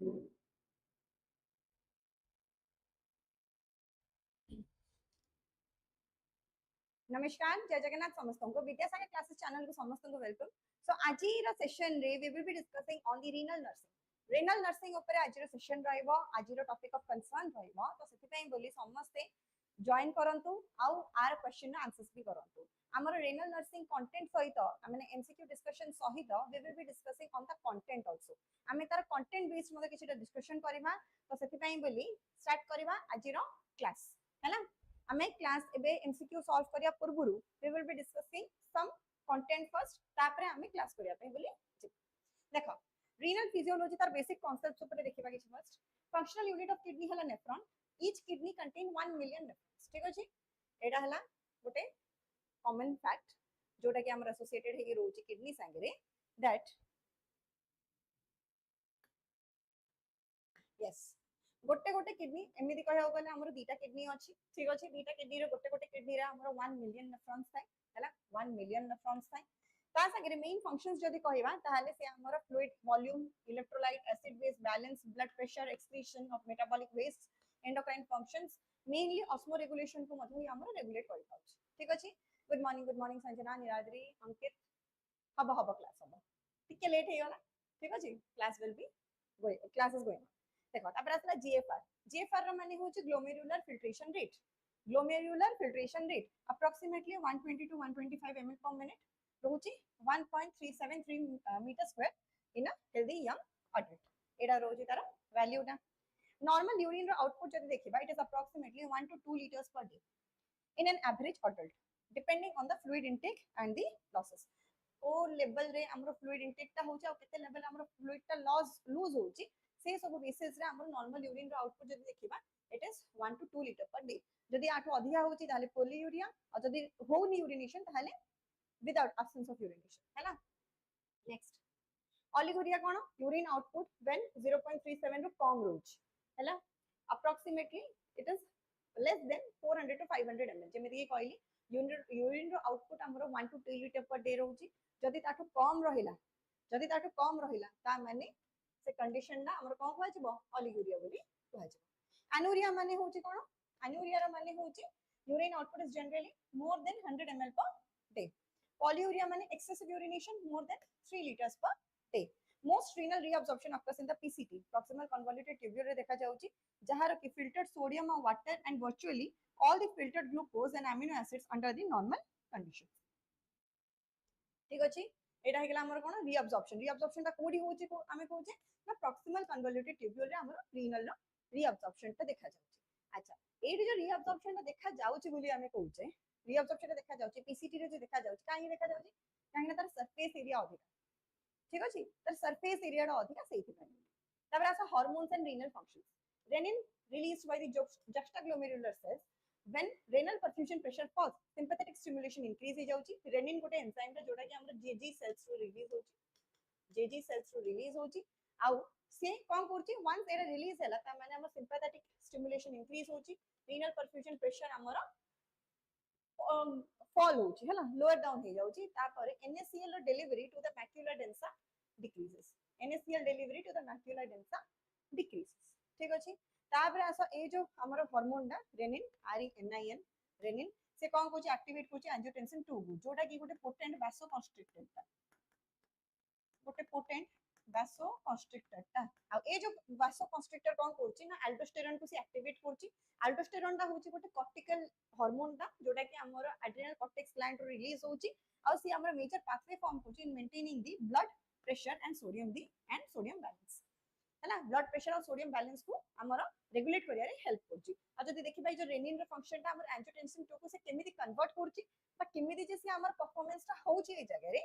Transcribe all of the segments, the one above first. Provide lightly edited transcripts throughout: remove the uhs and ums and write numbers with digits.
नमस्कार जय जगन्नाथ समस्त को विद्यासागर क्लासेस चैनल को समस्त को वेलकम। सो आज सेशन रे we will be discussing on the renal nursing. Renal nursing ऊपर आज सेशन रहइबो, आज टॉपिक ऑफ कंसर्न रहइबो। तो सेति पई बोली समस्त जॉइन करंतु आउ आर क्वेश्चन आंसर्स भी करंतु। हमर रीनल नर्सिंग कंटेंट सहित माने एमसीक्यू डिस्कशन सहित we will be discussing on the content also. आमे तार कंटेंट बेस्ड मध्ये किछटा डिस्कशन करबा। तो सेति पई बोली स्टार्ट करबा आज क्लास हैला। हमें क्लास एबे एमसीक्यू सॉल्व करिया पूर्वरु we will be discussing some content first, तापरे हमें क्लास करिया पे बोली। देखो रीनल फिजियोलॉजी तार बेसिक कांसेप्ट्स ऊपर देखिबा कि first functional unit of kidney हला nephron. Each kidney contain 1 million nephrons. ठीक अछि, एडा हला गोटे कॉमन फैक्ट जोटा कि हमर एसोसिएटेड हेगी रोची किडनी संगे दैट यस गोटे गोटे किडनी एमिति कहया गले हमर दुटा किडनी अछि। ठीक अछि, दुटा किडनी रे गोटे गोटे किडनी रे हमर 1 मिलियन नेफ्रॉन्स थाय हैला। 1 मिलियन नेफ्रॉन्स थाय ता संगे मेन फंक्शंस जदी कहबा ताहाले से हमर fluid volume, electrolyte, acid base balance, blood pressure, excretion of metabolic waste, endocrine functions, mainly osmoregulation को मधु हमर रेगुलेट करि पाउछ। ठीक अछि, गुड मॉर्निंग संजना, निराद्री, अंकित हब क्लास हब ठीक लेट हे गला। ठीक अछि, class will be going, class is going. देखो तापर आसला जीएफआर। जीएफआर रो माने होची glomerular filtration rate. Glomerular filtration rate approximately 120 to 125 ml per minute रोची 1.373 metre square in a healthy young adult. एडा रोची तार वैल्यूटा। नॉर्मल यूरिन रो आउटपुट जदी देखिबा it is approximately 1 to 2 liters per day in an average adult depending on the fluid intake and the losses। ओ level रे हमरो फ्लूइड इंटेक ता होची आ केते लेवल हमरो फ्लूइड ता लूज होची से सब बेसिस रे हमर नॉर्मल यूरिन रो आउटपुट जदी देखिबा it is 1 to 2 litre per day. जदी आठो अधिया होची ताले पोलीयूरिया और जदी होनी यूरिनेशन ताले विदाउट एब्सेंस ऑफ यूरिनेशन हैला। नेक्स्ट ओलिगोरिया कोन यूरिन आउटपुट व्हेन 0.37 रो कम रोच हैला। Approximately it is less than 400 to 500 ml। जेमेति कि कहली यूरिन रो आउटपुट हमरो 1 to 2 लीटर पर डे रोची। जदी ताठो कम रहिला ता माने से कंडीशन ना हमर कोन कहै छबो ओलिगोरिया बोली कहै छबो। एनुरिया माने होची कोन एनुरिया रो माने होची urine output is generally more than 100 ml per day। Polyuria माने excessive urination more than 3 liters per day। Most renal reabsorption occurs in the PCT proximal convoluted tubule रे देखा जाउची जहार कि फिल्टर्ड सोडियम और water and virtually all the filtered glucose and amino acids under the normal conditions। ठीक अछि, एटा हेगला हमर कोन reabsorption ता कोडी होची को आमे कहूचे ना प्रॉक्सिमल कन्वॉल्यूटेड ट्यूब्यूल रे हमर रीनल नो रीअब्जॉर्प्शन ता देखा जाउची। अच्छा एडी जो रीअब्जॉर्प्शन ता देखा जाउची बोली आमे कहूचे रीअब्जॉर्प्शन ता देखा जाउची पीसीटी रे जो देखा जाउची काहे देखा जाउची काहे ना तार सरफेस एरिया अधिक। ठीक अछि, तार सरफेस एरिया रो अधिक सेहि पय। तबरा आसा hormones and renal functions. Renin released by the juxtaglomerular cells when renal perfusion pressure falls sympathetic stimulation increase हे जाउची। रेनिन गोटे एंजाइम रे जोटा कि हमर जेजी सेल्स रो रिलीज होची, जेजी सेल्स रो रिलीज होची आउ से कोन करची वंस एरा रिलीज हैला ता माने हमर सिंपैथेटिक स्टिमुलेशन इंक्रीज होची, रीनल परफ्यूजन प्रेशर हमर फॉल होची हैला, लोअर डाउन हे जाउची। तापर एनएससीएल रो delivery to the macular densa decreases. NSCL delivery to the macular densa decreases. ठीक अछि, तापर आसा ए जो हमर हार्मोन डा रेनिन आरईएनआईएन रेनिन से कोन कोची एक्टिवेट कोची एंजियोटेंसिन 2 जोटा कि गोटे पोटेंट वासो कंस्ट्रिक्टर ता गोटे पोटेंट वासो कंस्ट्रिक्टर ता आ ए जो वासो कंस्ट्रिक्टर कोन करची ना एल्डोस्टेरोन को से एक्टिवेट करची। एल्डोस्टेरोन दा होची गोटे कॉर्टिकल हार्मोन दा जोटा कि हमर एड्रिनल कॉर्टेक्स ग्लैंड रो रिलीज होची आ से हमर मेजर पाथवे फॉर्म करची in maintaining the blood pressure and sodium balance हैला। ब्लड प्रेशर और सोडियम बैलेंस को हमर रेगुलेट करिया रे हेल्प करची। आ जदी देखि भाई जो रेनिन रे फंक्शन ता हमर एंजियोटेंसिन 2 को से केमिति कन्वर्ट करची बा केमिति जे से हमर परफॉर्मेंस ता होची ए जगह रे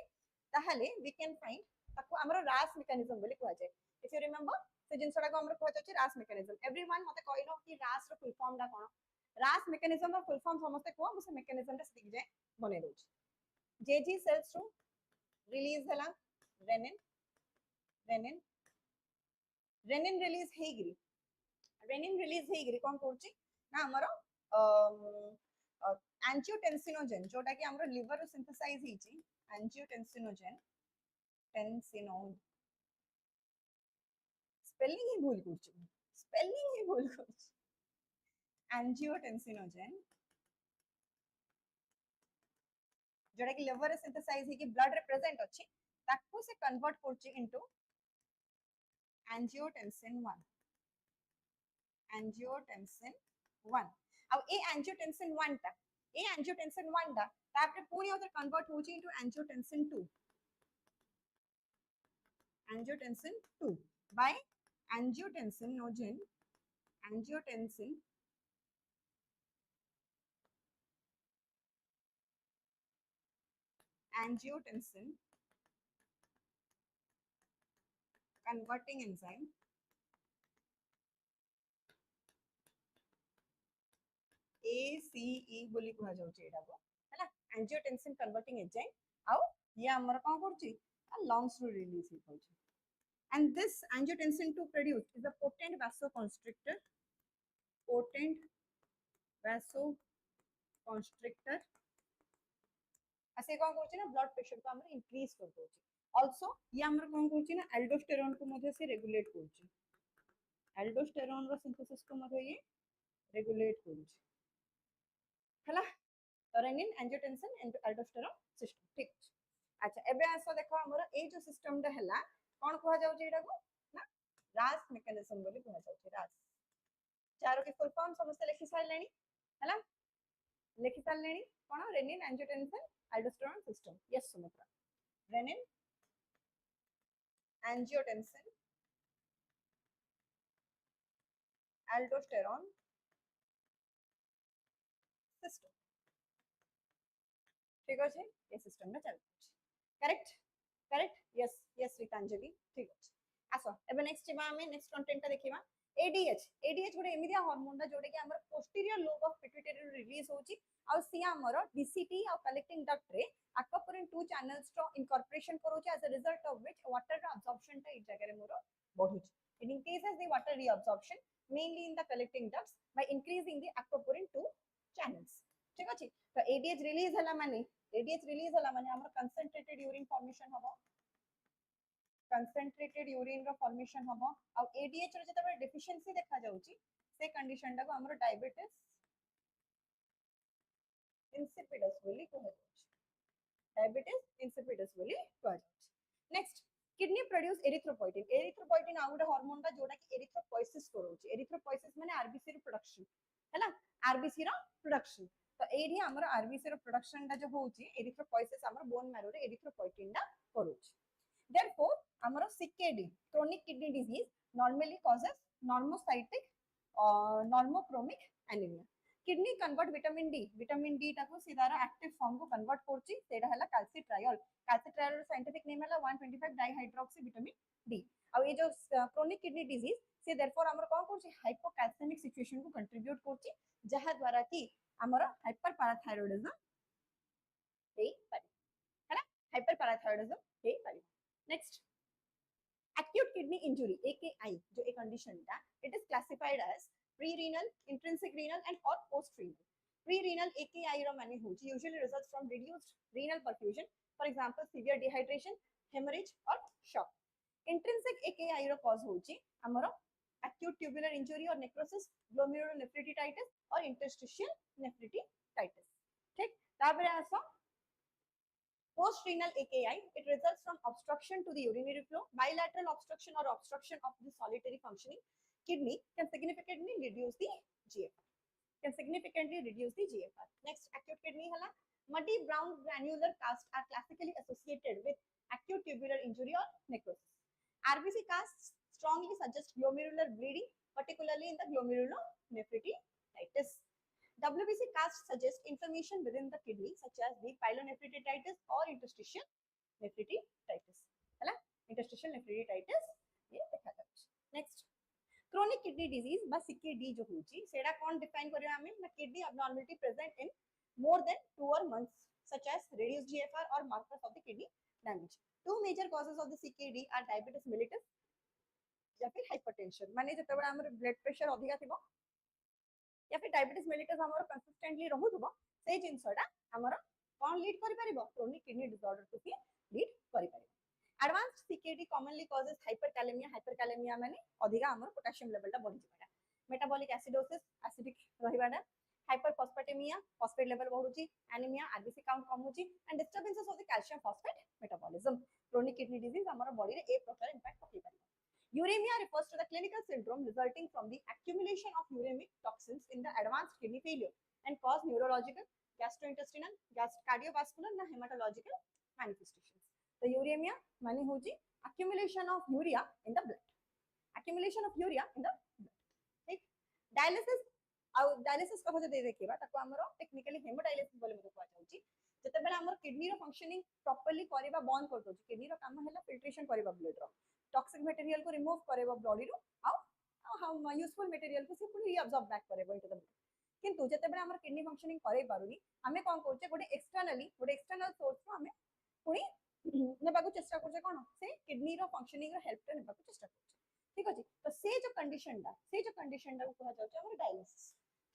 ताहाले वी कैन फाइंड ताको हमर रास मेकानिज्म बोली कहै छै। इफ यू रिमेंबर से जिनसडा को हमर कहै छै रास मेकानिज्म। एवरीवन मते कहलो कि रास रो फुल फॉर्म दा कोन रास मेकानिज्म रो फुल फॉर्म समस्त को हम से मेकानिज्म रे सिख जाय बने दोछ। जेजी सेल्स रो रिलीज हला रेनिन रेनिन रेनिन रिलीज हेगिरी कोन करची ना हमर एंजियोटेंसिनोजेन जोटा कि हमर लिवर रो सिंथेसाइज हिची एंजियोटेंसिनोजेन स्पेलिंग ही भूल करछु, स्पेलिंग ही भूल करछु। एंजियोटेंसिनोजेन जोड़ा कि लिवर रे सिंथेसाइज है कि ब्लड रे प्रेजेंट अछि ताकू से कन्वर्ट करछि इनटू एंजियोटेंसिन 1, एंजियोटेंसिन 1। अब ए एंजियोटेंसिन 1 ता तापर पूरी अदर कन्वर्ट होछि into angiotensin 2, angiotensin 2 by angiotensinogen, angiotensin converting enzyme ACE बोली कहा जाउची एटा को हैला एंजियोटेंसिन कन्वर्टिंग एंजाइम आउ ये हमर कोन करची लंग्स रो रिलीज ही करची and this angiotensin 2 produced is a potent vasoconstrictor, potent vasoconstrictor असे कोन करची ना ब्लड प्रेशर को हमर इंक्रीज कर दोची। also ये हमर कोन करची ना एल्डोस्टेरोन को मध्ये से रेगुलेट करची, एल्डोस्टेरोन रो सिंथेसिस को मध्ये ये रेगुलेट करची हैला renin angiotensin and aldosterone system ठीक। अच्छा एबे आसो देखो हमर ए जो सिस्टम डा हैला कोन कहा जाउची एटा को ना रास मेकानिज्म बोली कहा जाउची रास। चारो के फुल फॉर्म समस्त लिखि सारलेनी हैला लिखि सारलेनी कोन renin angiotensin aldosterone system. Yes Sumitra renin angiotensin aldosterone system ठीक अछि ये सिस्टम में चलत correct correct yes yes Ritanjali ठीक अछि। आसो एबे नेक्स्ट जेबा हमें नेक्स्ट कंटेंट देखिबा एडीएच। एडीएच गोटे एमिदिया हार्मोन दा जोटे कि हमर posterior lobe of pituitary release होची और सी हमर डीसीटी और कलेक्टिंग डक्ट रे aquaporin 2 channels रो इनकॉर्पोरेशन करूची as a result of which water absorption ता इ जगह रे मोर बढ़ुची। it increases the water reabsorption mainly in the collecting ducts by increasing the aquaporin 2 channels ठीक अछि। तो एडीएच रिलीज हला माने हमर कंसंट्रेटेड यूरिन फॉर्मेशन हबो, कंसंट्रेटेड यूरिन रो फॉर्मेशन हबो और एडीएच रो जते डेफिशिएंसी देखा जाउची से कंडीशन टा को हमर डायबिटीज इंसिपिडस बोली कहा जाउची, डायबिटीज इंसिपिडस बोली कहा जाउची। Next kidney produce erythropoietin. Erythropoietin आ गुटे हार्मोन दा जोटा कि एरिथ्रोपोइसिस करूची। एरिथ्रोपोइसिस माने आरबीसी रो प्रोडक्शन हैला आरबीसी रो प्रोडक्शन। तो एडी हमर आरबीसी रो प्रोडक्शन दा जो होची एरिथ्रोपोइसिस हमर बोन मैरो रे एरिथ्रोपोइटिन दा करूची। therefore हमर CKD chronic kidney disease normally causes normocytic normochromic anemia। Kidney convert vitamin D टाको सीधारा एक्टिव फॉर्म को कन्वर्ट करची सेडा हला कैल्सिट्रायोल। कैल्सिट्रायोल रो साइंटिफिक नेम हला 125 डाइहाइड्रोक्सी विटामिन डी। अब ये जो क्रोनिक किडनी डिजीज से देयरफॉर हमर कोन करची हाइपोकैल्सेमिक सिचुएशन को कंट्रीब्यूट करची जहा द्वारा कि हमर हाइपर पैराथायरॉयडिज्म हेई पारि हैला हाइपर पैराथायरॉयडिज्म हेई पारि। Next acute kidney injury AKI जो एक कंडीशन टा it is classified as pre-renal, intrinsic renal and or post-renal। pre-renal AKI रो माने होची usually results from reduced renal perfusion, for example severe dehydration, hemorrhage or shock। intrinsic AKI row cause होची हमरो acute tubular injury or necrosis, glomerulonephritis or interstitial nephritis ठीक। ताबरे आसो post-renal AKI it results from obstruction to the urinary flow, bilateral obstruction or obstruction of the solitary functioning kidney can significantly reduce the GFR। Next acute kidney hala muddy brown granular cast are classically associated with acute tubular injury or necrosis। RBC casts strongly suggest glomerular bleeding, particularly in the glomerulonephritis। WBC casts suggest inflammation within the kidney such as the pyelonephritis or interstitial nephritis हैला interstitial nephritis ये देखा जाउछ। Next chronic kidney disease बा CKD जो होची सेडा कोन define करियो हमें ना kidney abnormality present in more than 2 months such as reduced GFR or markers of the kidney damage। two major causes of the CKD are diabetes mellitus या फिर hypertension माने जतबे हमर ब्लड प्रेशर अधिका थिबो या फिर डायबिटीज मेलिटस हमर कंसिस्टेंटली रहउथबो से जिंसडा हमर कोन लीड करि परिबो क्रोनिक किडनी डिसऑर्डर को लीड करि परिबो। Advanced CKD commonly causes hyperkalemia माने अधिका हमर पोटेशियम लेवल टा बढ़ी जाबा metabolic acidosis acidic रहिबाना hyperphosphatemia phosphate level बढ़ुची anemia RBC count कम होची and disturbances of the calcium phosphate metabolism chronic kidney disease हमर बॉडी रे ए प्रकार impact पकई पारिबो uremia refers to the clinical syndrome resulting from the accumulation of uremic toxins in the advanced kidney failure and cause neurological gastrointestinal cardiovascular na hematological manifestations the uremia माने होची accumulation of urea in the blood accumulation of urea in the blood ठीक dialysis dialysis कथा जदि देखिबा ताको हमरो technically hemodialysis बोले मते कहै जाउची जते बेला हमर किडनी रो फंक्शनिंग प्रॉपर्ली करबा बंद कर दोची किडनी रो काम हैला फिल्ट्रेशन करबा ब्लड रो टॉक्सिक मटेरियल को रिमूव करबा बॉडी रो आ हम यूजफुल मटेरियल को से पुनी रीअब्सॉर्ब बैक करबा इनटू द ब्लड किंतु जते बेला हमर किडनी फंक्शनिंग करै पारुनी हमें कोन करछे गोटे एक्सटर्नल सोर्स रो हमें पुनी नेबाको चेष्टा करछे कोन से किडनी रो फंक्शनिंग रो हेल्प रे नेबाको चेष्टा करछे ठीक अछि तो से जो कंडीशन दा को कहा जाउछ हमर डायलिसिस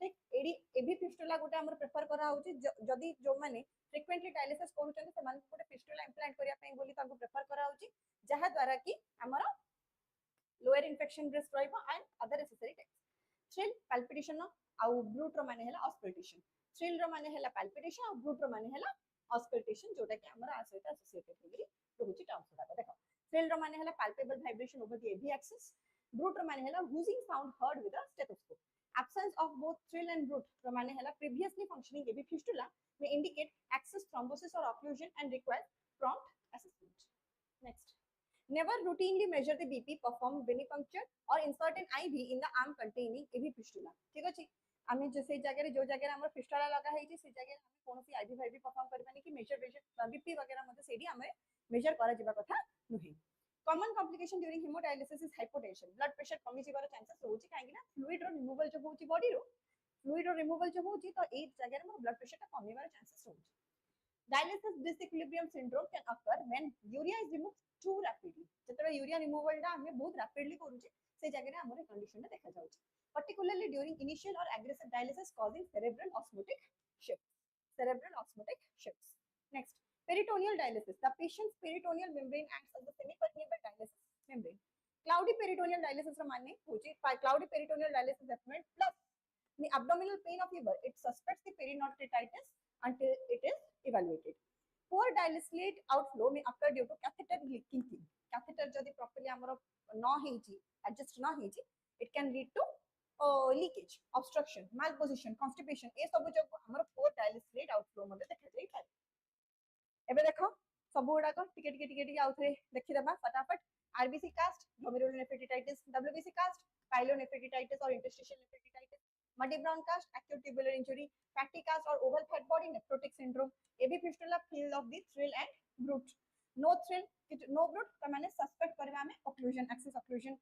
ठीक एडी एबी फिस्टुला गोटे हमर प्रेफर करा होउची जदी जो माने फ्रीक्वेंटली डायलिसिस करूछन से मान गोटे फिस्टुला इम्प्लांट करिया पई बोली ताको प्रेफर करा होउची जहा द्वारा कि हमर लोअर इन्फेक्शन रिस्क रहइबो and other necessary tests thrill palpitation आ ब्रूट रो माने हैला ऑस्कल्टेशन थ्रिल रो माने हैला पैल्पिटेशन आ ब्रूट रो माने हैला ऑस्कल्टेशन जोटा कि हमर आसोइता एसोसिएटेड होगी रहउची टर्म्स गुडा देखो थ्रिल रो माने हैला palpable vibration over the AV axis brute रो माने हैला wheezing sound heard with a stethoscope absence of both thrill and brute रो माने हैला previously functioning AV fistula may indicate access thrombosis or occlusion and require prompt assessment next never routinely measure the BP perform venipuncture or insert an IV in the arm containing AV fistula ठीक अछि आमे जे जगह जो जगह हमर fistula लगा है से जगह हम कोनोसी आईवी फाईवी परफॉर्म करबानी कि मेजर बीपी वगैरह मते सेडी हमें मेजर करा जिबा कथा नुहे common complication during hemodialysis is hypotension blood pressure कमी जिबार चांसेस होची काहे ना फ्लूइड रो रिमूवल जो होची बॉडी रो फ्लूइड रो रिमूवल जो होची तो ए जगह रे ब्लड प्रेशर ता कमीबार चांसेस होची dialysis disequilibrium syndrome can occur when urea is removed too rapidly जतबे यूरिया रिमूवल दा हमें बहुत रैपिडली करूची से जगह रे हमर कंडीशन ता देखा जाउची particularly during initial or aggressive dialysis causing cerebral osmotic shifts next peritoneal dialysis the patient's peritoneal membrane acts as a semi-permeable dialysis membrane cloudy peritoneal dialysis ro माने होची cloudy peritoneal dialysis happened plus the abdominal pain of fever it suspects the perinephritis until it is evaluated poor dialysate outflow may occur due to catheter leaking catheter जदी properly हमरो न हेची adjust न हेची it can lead to leakage obstruction malposition constipation ए सब जो हमर poor dialysate outflow मते देखा जाई पारे एबे देखो सब गुडा को टिके आउथरे देखि देबा फटाफट RBC cast glomerular nephritis WBC cast pyelonephritis or interstitial nephritis muddy brown cast acute tubular injury fatty cast or oval fat body nephrotic syndrome ab fistula field of the thrill and brute no thrill no brute त माने suspect करबा में occlusion access occlusion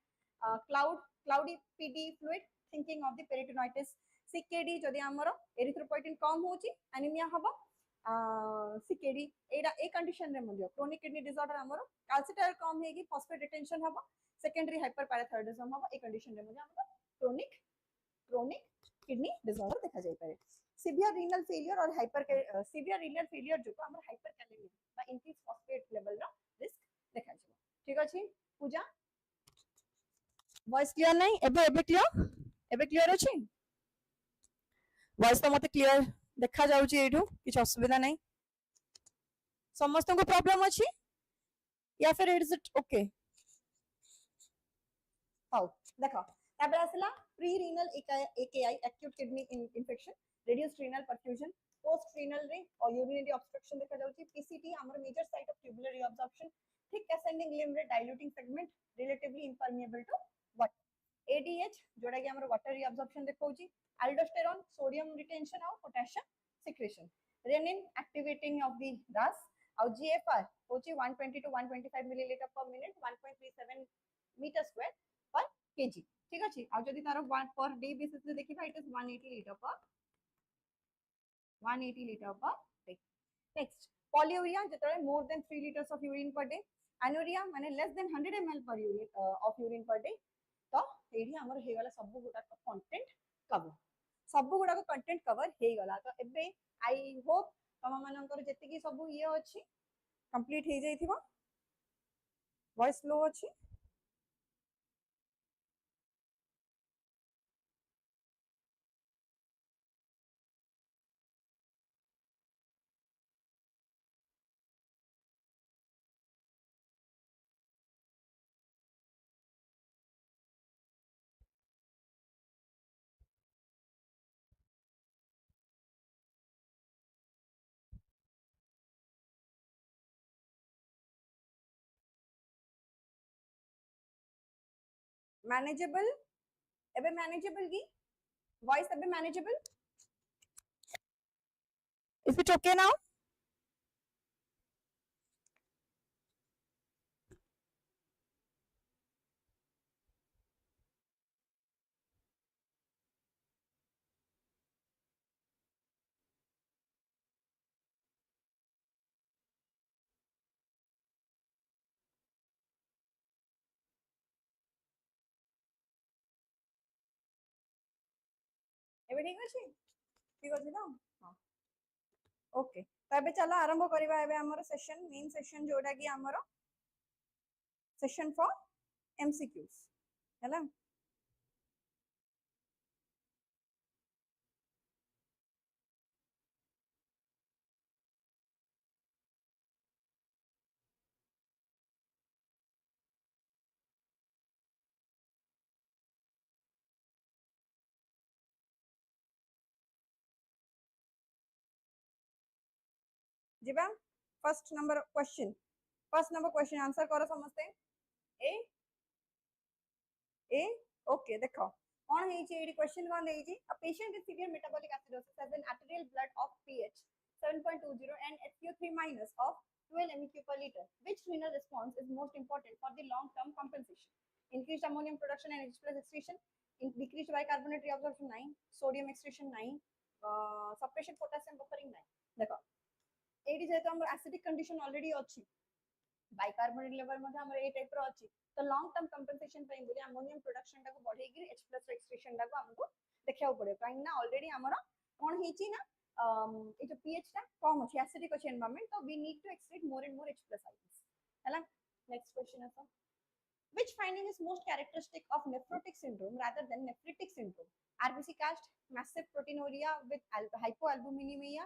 cloudy pd fluid thinking of the peritonitis ckd जदि हमरो erythropoietin कम होची anemia हबो ckd एडा a condition रे मध्य chronic kidney disorder हमरो calcium कम हेगी phosphate retention हबो secondary hyperparathyroidism हबो ए कंडीशन रे मध्य हमरो chronic kidney disorder देखा जाय पारे severe renal failure और severe renal failure जो हमर hyperkalemia बा increased phosphate level रो risk देखा जाय ठीक अछि पूजा वॉइस क्लियर नहीं एबे क्लियर अछि वॉइस तो मते क्लियर देखा जाउची एठो किछ असुविधा नहीं समस्त को प्रॉब्लम अछि या फिर इज इट ओके हाउ देखो तापर आसला pre renal एकेआई acute kidney infection reduced renal perfusion post renal रे और urinary obstruction देखा जाउची पीसीटी हमर major site of tubular reabsorption thick ascending limb रे diluting segment relatively impermeable to water ADH जोड़ा कि हमर वाटर रिअब्जॉर्प्शन देखौची aldosterone sodium retention और potassium secretion renin activating of the RAS और GFR होची 120 to 125 milliliter per minute 1.37 meter square per kg ठीक अछि और जदि तारो per day basis से देखिबा it is 180 liter per day next polyuria जतरे more than 3 liters of urine per day anuria माने less than 100 ml per urine of urine per day तो एडी हमर हे गला सब गुडा कंटेंट कवर हे गला तो एबे आई होप तम मानकर जति की सब ये अछि कंप्लीट हे जाइथिबो वॉइस लो अच्छी मैनेजेबल एबे मैनेजेबल की वॉइस एबे manageable is it okay now एबे ठीक अछि ना हां ओके तो एबे चलो आरंभ करबा एबे हमर सेशन मेन सेशन जोडा की हमर सेशन फॉर एमसीक्यूज हैला जिबा फर्स्ट नंबर क्वेश्चन आंसर करो समझते ए ए ओके देखो कौन है ये क्वेश्चन कौन है जी a patient with severe metabolic acidosis has an arterial blood of pH 7.20 and HCO3 minus of 12 MEq per liter. Which renal response is most important for the long term compensation? Increased ammonium production and H plus excretion, decreased bicarbonate reabsorption 9, sodium excretion 9, suppression potassium buffering 9. देखो eighty जेहेतु हमर acidic condition already अछि bicarbonate level मध्ये हमर ए type रो अछि तो long term compensation पे बोली अमोनियम प्रोडक्शन टाको बढ़े कि H प्लस एक्सट्रेक्शन टाको हमको देखियाउ पड़े काहे ना ऑलरेडी हमर कोन हेची ना ए जो pH टा कम अछि एसिडिक अछि एनवायरनमेंट तो we need to extract more and more H plus ions हैला नेक्स्ट क्वेश्चन है which finding is most characteristic of nephrotic syndrome rather than nephritic syndrome? RBC cast, massive proteinuria with hypoalbuminemia,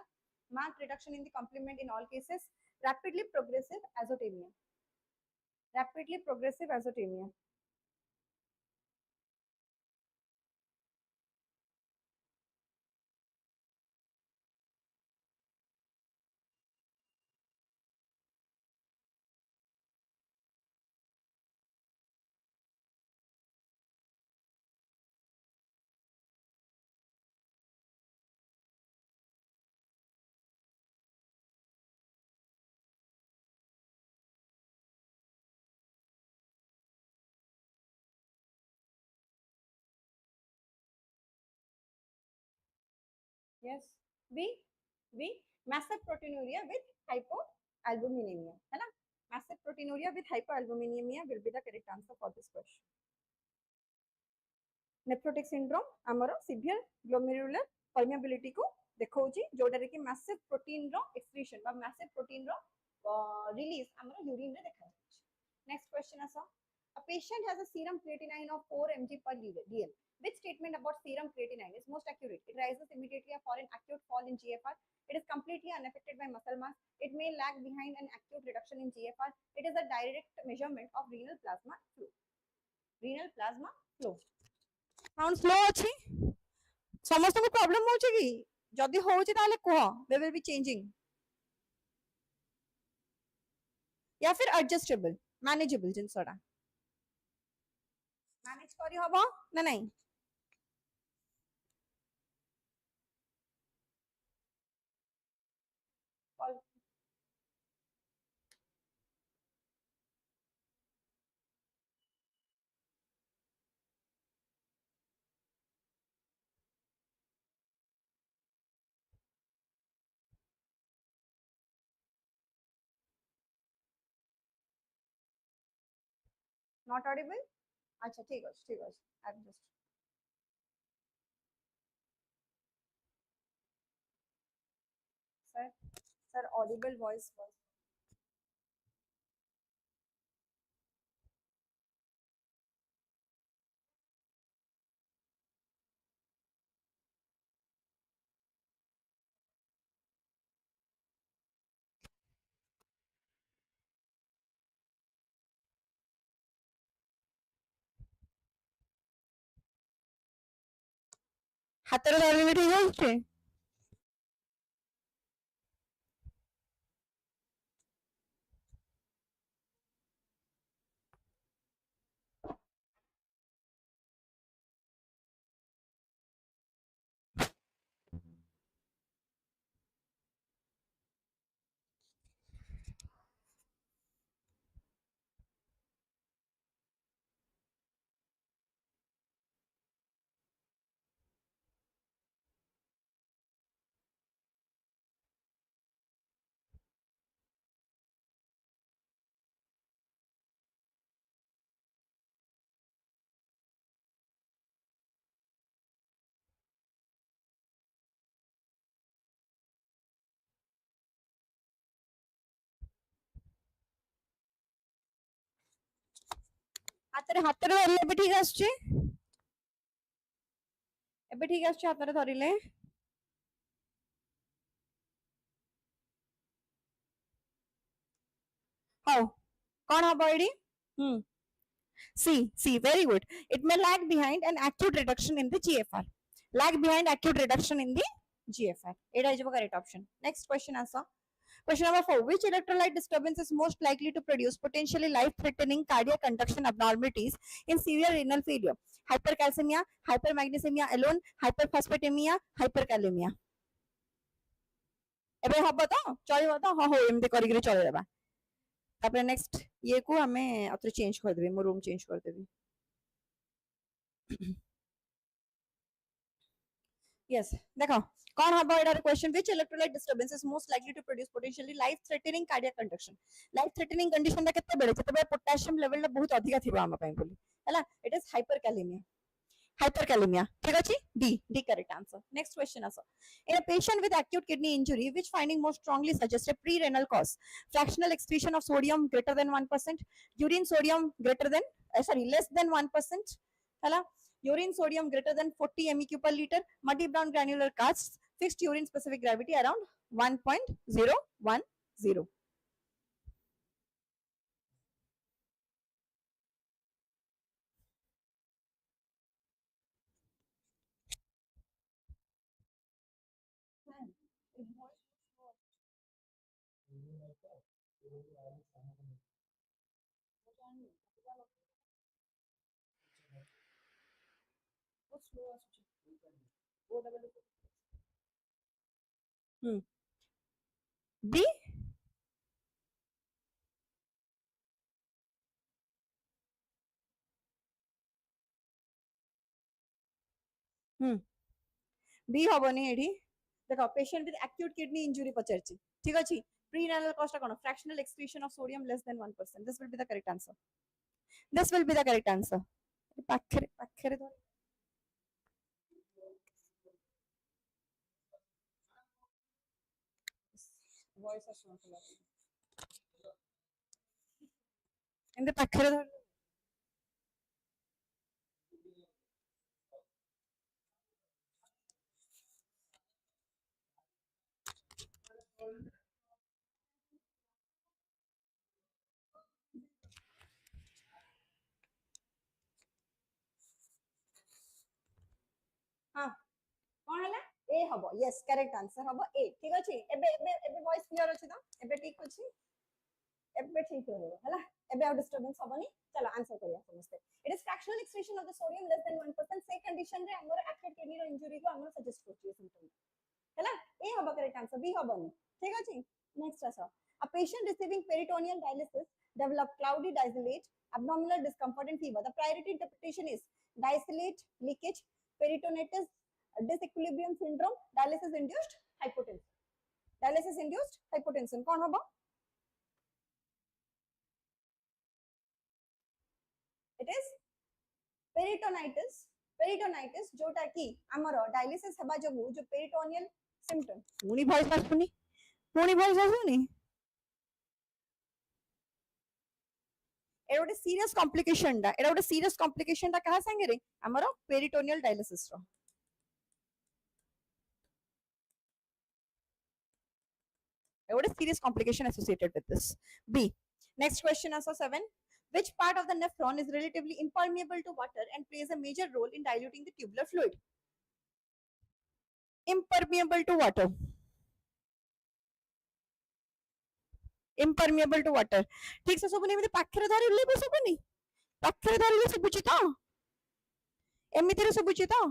marked reduction in the complement in all cases, rapidly progressive azotemia. Rapidly progressive azotemia. Yes. B. B. Massive proteinuria with hypoalbuminemia. है ना? Massive proteinuria with hypoalbuminemia will be the correct answer for this question. Nephrotic syndrome आमर severe glomerular permeability को देखौची जोडा रे कि massive protein रो excretion बा massive protein रो release आमर urine रे देखा जाय नेक्स्ट क्वेश्चन आसो a patient has a serum creatinine of 4 mg per dl which statement about serum creatinine is most accurate it rises immediately for an acute fall in GFR it is completely unaffected by muscle mass it may lag behind an acute reduction in GFR it is a direct measurement of renal plasma flow sound slow अछि समस्त को problem होछि कि जदी होछि ताले कह वे will be changing या फिर एडजस्टेबल मैनेजेबल जिनसडा मैनेज करी हबो ना नहीं नॉट ऑडिबल अच्छा ठीक अछि I am just sir sir Audible voice ହାତରେ ଧରିଲେ ଠିକ ହଉଛି। ହାତରେ ଧରିଲେ ଏବେ ଠିକ ଆସୁଛି। ଏବେ ଠିକ ଆସୁଛି ହାତରେ ଧରିଲେ। ହଉ କଣ ହବ ଏଠି? See, very good. It may lag behind an acute reduction in the GFR. Lag behind acute reduction in the GFR. It is the correct option. Next question answer. Question number 4. Which electrolyte disturbance is most likely to produce potentially life-threatening cardiac conduction abnormalities in severe renal failure? Hypercalcemia, hypermagnesemia alone, hyperphosphatemia, hyperkalemia. ଏବେ ହବ ତ ଚଳିବ ତ ହଁ ହଉ ଏମିତି କରିକି ଚଳେଇଦେବା। ତାପରେ ନେକ୍ସଟ ଇଏ କୁ ଆମେ ଆଉଥରେ ଚେଞ୍ଜ କରିଦେବି, ମୋ ରୁମ୍ ଚେଞ୍ଜ କରିଦେବି। Yes, देखो कौन हबो एडार question which electrolyte disturbance is most likely to produce potentially life threatening cardiac conduction. Life threatening condition ता केते बेले जते पोटेशियम लेवल ला बहुत अधिक थिबा हम पई बोली हैला इट इज hyperkalemia. Hyperkalemia ठीक अछि D correct answer. Next question also. In a patient with acute kidney injury, which finding most strongly suggests a pre-renal cause? Fractional excretion of sodium greater than 1%, urine sodium greater than less than 1%, हैला urine sodium greater than 40 MEq per liter, muddy brown granular casts, fixed urine specific gravity around 1.010. B B हबनी एठी देखो patient with acute kidney injury पचरची ठीक अछि prerenal cause कोन fractional excretion of sodium less than 1%. This will be the correct answer. This will be the correct answer. पाखरे धर voice आसुनथला एंदे पाखरे धर हां कोन हला ए हबो यस करेक्ट आंसर हबो ए ठीक अछि एबे वॉइस क्लियर अछि त एबे ठीक अछि एबे ठीक रहबो हला एबे आ डिस्टरबेंस हबनी चलो आंसर करिया समझते it is fractional excretion of the sodium less than 1% से कंडीशन रे हमर एक्यूट किडनी रो इंजुरी को हमर सजेस्ट करछि सिम्पटम हला ए हबो करेक्ट आंसर बी हबनी ठीक अछि नेक्स्ट आसा a patient receiving peritoneal dialysis develop cloudy diastole abdominal discomfort and fever the priority interpretation is diastole leakage peritonitis disequilibrium syndrome dialysis induced hypotension कौन होबो it is peritonitis जोटा कि हमर dialysis हेबा जगु जो पेरिटोनियल सिम्पटम पुनी वॉइस आसुनी एटा गोटे सीरियस कॉम्प्लिकेशन टा कहा संगे रे हमर पेरिटोनियल डायलिसिस रो what is serious complication associated with this B next question answer 7 which part of the nephron is relatively impermeable to water and plays a major role in diluting the tubular fluid impermeable to water, impermeable to water ठीक से सबनी एमती पाखरे धरिले भी सबनी पाखरे धरिले सबुची तो एमिति रे सबुची तो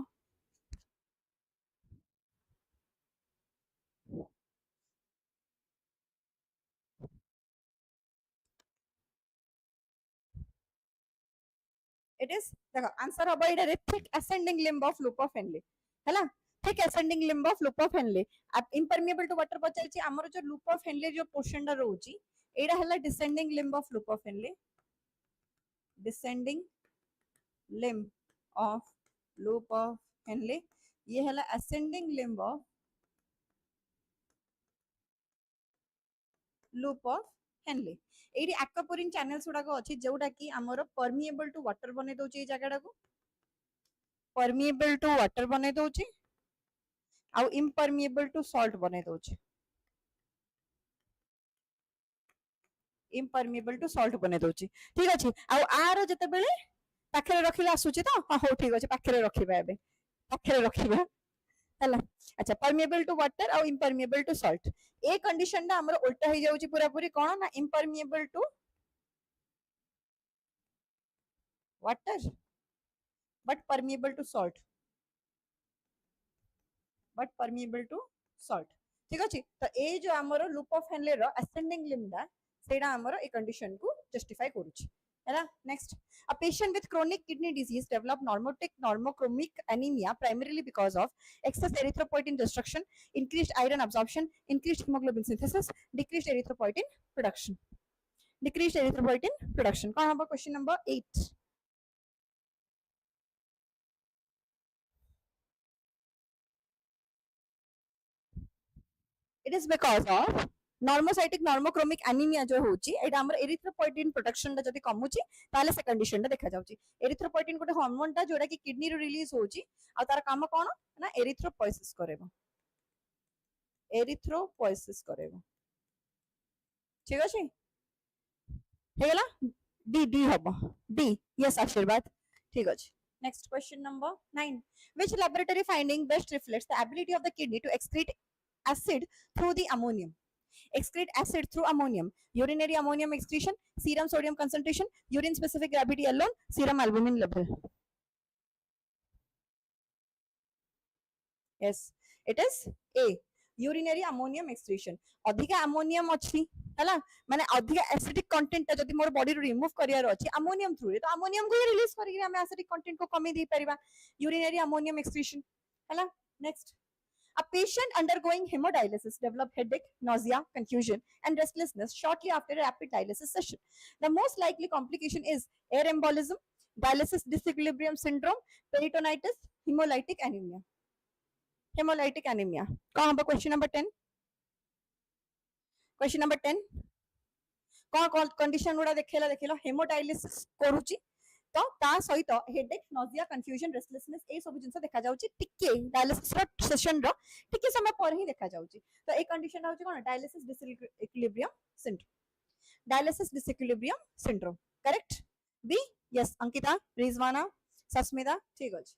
it is देखो आंसर हबो एटा thick ascending limb of loop of Henle हैला thick ascending limb of loop of Henle impermeable to water पचारछि हमर जो loop of Henle जो पोर्शन टा रहउछि एटा हला descending limb of loop of Henle descending limb of loop of Henle ये हला ascending limb of loop of Henle एडी aquaporine channels गुडाको अछि जोटा कि हमर permeable to water बने दोछि ए जगह को permeable to water बने दोछि आ impermeable to salt बने दोछि impermeable to salt बने दोछि ठीक अछि आ आरो जते बेले पाखरे रखिला आसुछि तो हां हो ठीक अछि पाखरे रखिबा एबे पाखरे रखिबा हला अच्छा permeable to water और impermeable to salt a condition ना हमर उल्टा हो जाउछि पूरा पूरी कोन ना impermeable to water but permeable to salt but permeable to salt ठीक अछि तो ए जो हमर लूप ऑफ हेनले रो असेंडिंग लिम्ब दा सेडा हमर ए कंडीशन को जस्टिफाई करूछि हैला next a patient with chronic kidney disease develop normotic normochromic anemia primarily because of excess erythropoietin destruction increased iron absorption increased hemoglobin synthesis decreased erythropoietin production decreased erythropoietin production कोन हबो question number 8 it is because of normocytic normochromic anaemia जो होची एटा हमर erythropoietin production दा जदी कमुची ताले से condition दा देखा जाउची एरिथ्रोपोइटिन गोटे हार्मोन ता जोडा कि किडनी रो रिलीज होची आ तार काम कोन ना एरिथ्रोपोइसिस करेबो एरिथ्रोपोइसिस करेबो ठीक अछि हेला डी डी हबो डी यस आशीर्वाद ठीक अछि next question number 9 which laboratory finding best reflects the ability of the kidney to excrete acid through the ammonium excrete acid through ammonium urinary ammonium excretion serum sodium concentration urine specific gravity alone serum albumin level yes it is a urinary ammonium excretion अधिका ammonium अछि हला माने अधिका acidic content जदी more body row remove करियार अछि ammonium through रे तो ammonium को रिलीज करिक हम एसिडिक कंटेंट को कमी दे परिबा यूरिनरी अमोनियम एक्सक्रीशन हला next a patient undergoing hemodialysis develop headache nausea confusion and restlessness shortly after a rapid dialysis session the most likely complication is air embolism dialysis disequilibrium syndrome peritonitis hemolytic anemia hemolytic anemia कौन होगा question number 10 question number 10 कौन condition गुडा देखैला देखिलो hemodialysis करूची तो ता सहित headache nausea confusion restlessness ए सब जिंस देखा जाउची टिके डायलिसिस रो सेशन रो टिके समय पर ही देखा जाउची तो ए कंडीशन होची कोन dialysis disequilibrium syndrome dialysis disequilibrium syndrome correct B yes Ankita Rizwana Sasmita ठीक अछि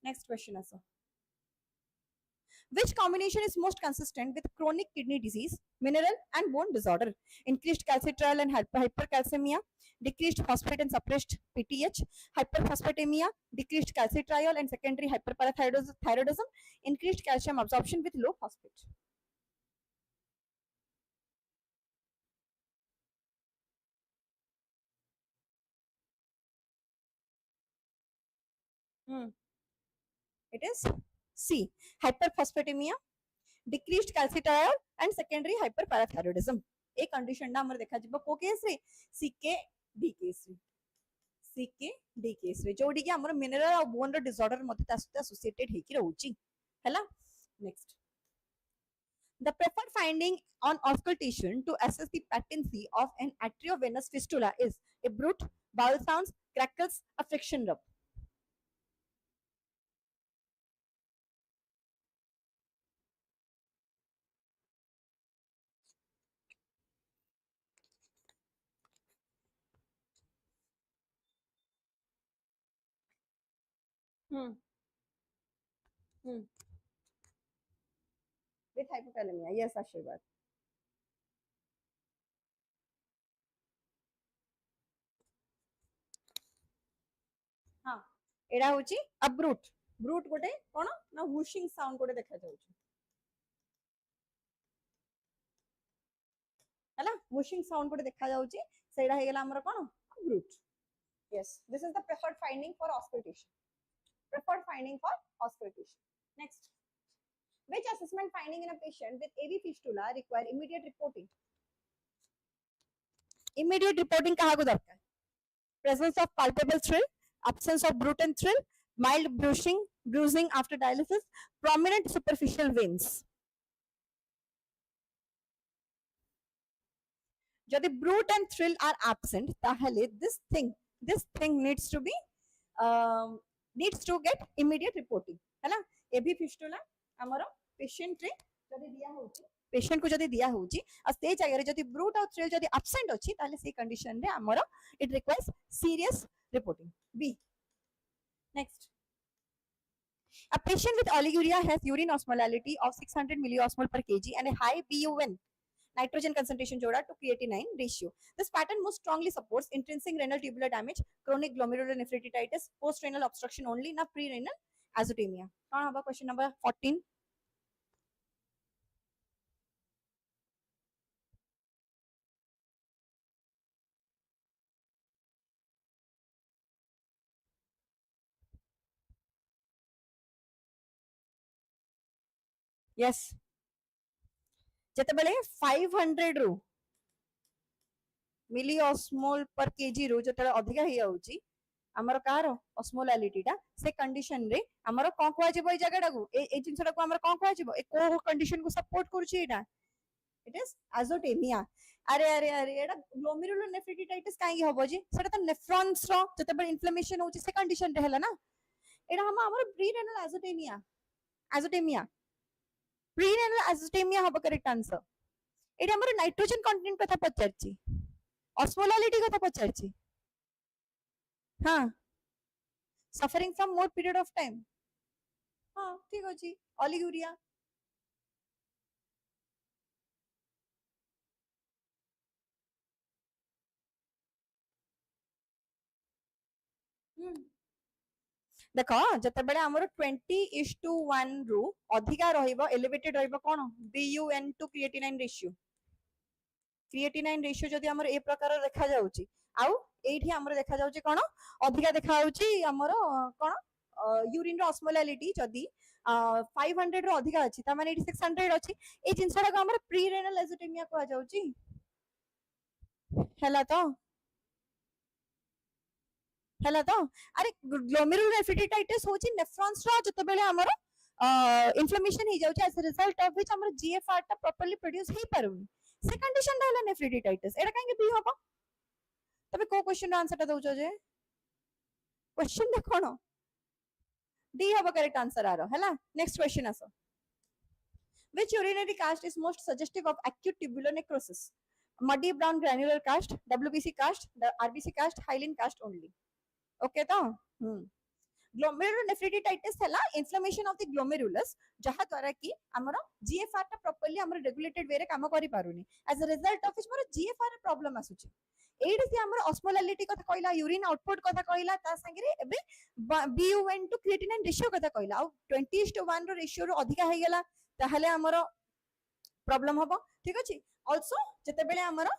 नेक्स्ट क्वेश्चन आसो which combination is most consistent with chronic kidney disease, mineral and bone disorder, increased calcitriol and hypercalcemia, decreased phosphate and suppressed PTH, hyperphosphatemia, decreased calcitriol and secondary hyperparathyroidism, increased calcium absorption with low phosphate. It is C. Hyperphosphatemia, decreased calcitriol and secondary hyperparathyroidism. एक condition ना हमर देखा जिबो को case रे C K D case रे C K D case रे जोडी के हमर मिनरल और बोन रो डिसऑर्डर मते तासते एसोसिएटेड हेकी रहउची हैला next the preferred finding on auscultation to assess the patency of an arteriovenous fistula is a bruit bowel sounds crackles a friction rub Hmm. Hmm. with hypokalemia. Yes, Ashirwad. हाँ एडा होची अब्रूट brute गोटे कोन ना वुशिंग sound गोटे देखा जाउची हैला वुशिंग sound गोटे देखा जाउची सेडा हे गेला हमर कोन bruit yes this is the preferred finding for auscultation preferred finding for auscultation. Next, which assessment finding in a patient with AV fistula require immediate reporting? Immediate reporting kaha ko darkar? Presence of palpable thrill, absence of brutal thrill, mild bruising after dialysis, prominent superficial veins. Jodi bruit and thrill are absent, tahale this thing needs to get immediate reporting. है ना AV fistula amaro patient रे जदी दिया होची patient को जदी दिया होची आ से जगह रे जदी ब्रूट और थ्रिल जदी absent अछि ताले से कंडीशन रे amaro it requires serious reporting. B. Next, a patient with oliguria has urine osmolality of 600 milliosmol per kg and a high BUN nitrogen concentration joda to creatinine ratio. This pattern most strongly supports intrinsic renal tubular damage, chronic glomerular nephrititis, post-renal obstruction only, na pre-renal azotemia. Question number 14. Yes. ଯେତେବେଳେ 500 ରୁ मिली osmol per kg ରୁ ଯେତେବେଳେ ଅଧିକା ହେଇ ଯାଉଛି ଆମର car osmolality ଟା से कंडीशन रे हमर कोन कोआ जेबो ए जगह डागु ए जिंसटा को हमर कोन कोआ जेबो ए को कंडीशन को सपोर्ट करूची एटा इट इज azotemia. अरे अरे अरे एटा ग्लोमेरुलर नेफ्रिटिटाइटिस काहे होबो जी सेटा त नेफ्रॉन्स रो जेतेबे इन्फ्लेमेशन होची से कंडीशन रे हला ना एटा हमर प्रीरेनल azotemia प्रीरेनल azotemia होबो करेक्ट आंसर एटा हमर नाइट्रोजन कंटेंट कथा पचारची osmolality कथा पचारची हाँ suffering from more period of time हाँ ठीक अछि oliguria देखो जतबेले हमर 20:1 रु अधिका रहिबो एलिवेटेड रहिबो कोन BUN टू क्रिएटिनाइन रेशियो जदि हमर ए प्रकार देखा जाउची आउ एठी हमर देखा जाउची कोन अधिका देखा जाउची हमर कोन यूरिन रो ऑस्मोलालिटी जदि 500 रो अधिका अछि त माने 600 अछि ए जिंसडा को हमर प्री रेनल एजिटेमिया को जाउची हैला तो अरे ग्लोमेरुलर नेफ्रिटिटाइटिस होची नेफ्रॉन्स रो जतबेले हमर इन्फ्लेमेशन हो जाउची as a result of which हमर जीएफआर टा प्रॉपर्ली प्रोड्यूस हे पारुनी से कंडीशन रहला नेफ्रिटिटाइटिस एटा काहे बी होबो तबे को क्वेश्चन आंसर टा दउचो जे क्वेश्चन देखो न डी होबो करेक्ट आंसर आरो हैला नेक्स्ट क्वेश्चन आसो which urinary cast is most suggestive of acute tubular necrosis muddy brown granular cast WBC cast the RBC cast hyaline cast only okay तो glomerular नेफ्रिटिटाइटिस हला inflammation of the glomerulus जहा द्वारा कि हमर GFR टा properly हमर regulated वे रे काम करि पारुनी as a result of more GFR problem आसुची एडी से हमर ऑस्मोलालिटी कथा कहला यूरिन आउटपुट कथा कहला ता संगे रे एबे BUN टू क्रिएटिनाइन रेशियो कथा कहला आ 20:1 रो रेशियो रो अधिका हे गेला ताहले हमर प्रॉब्लम हबो ठीक अछि आल्सो जते बेले हमर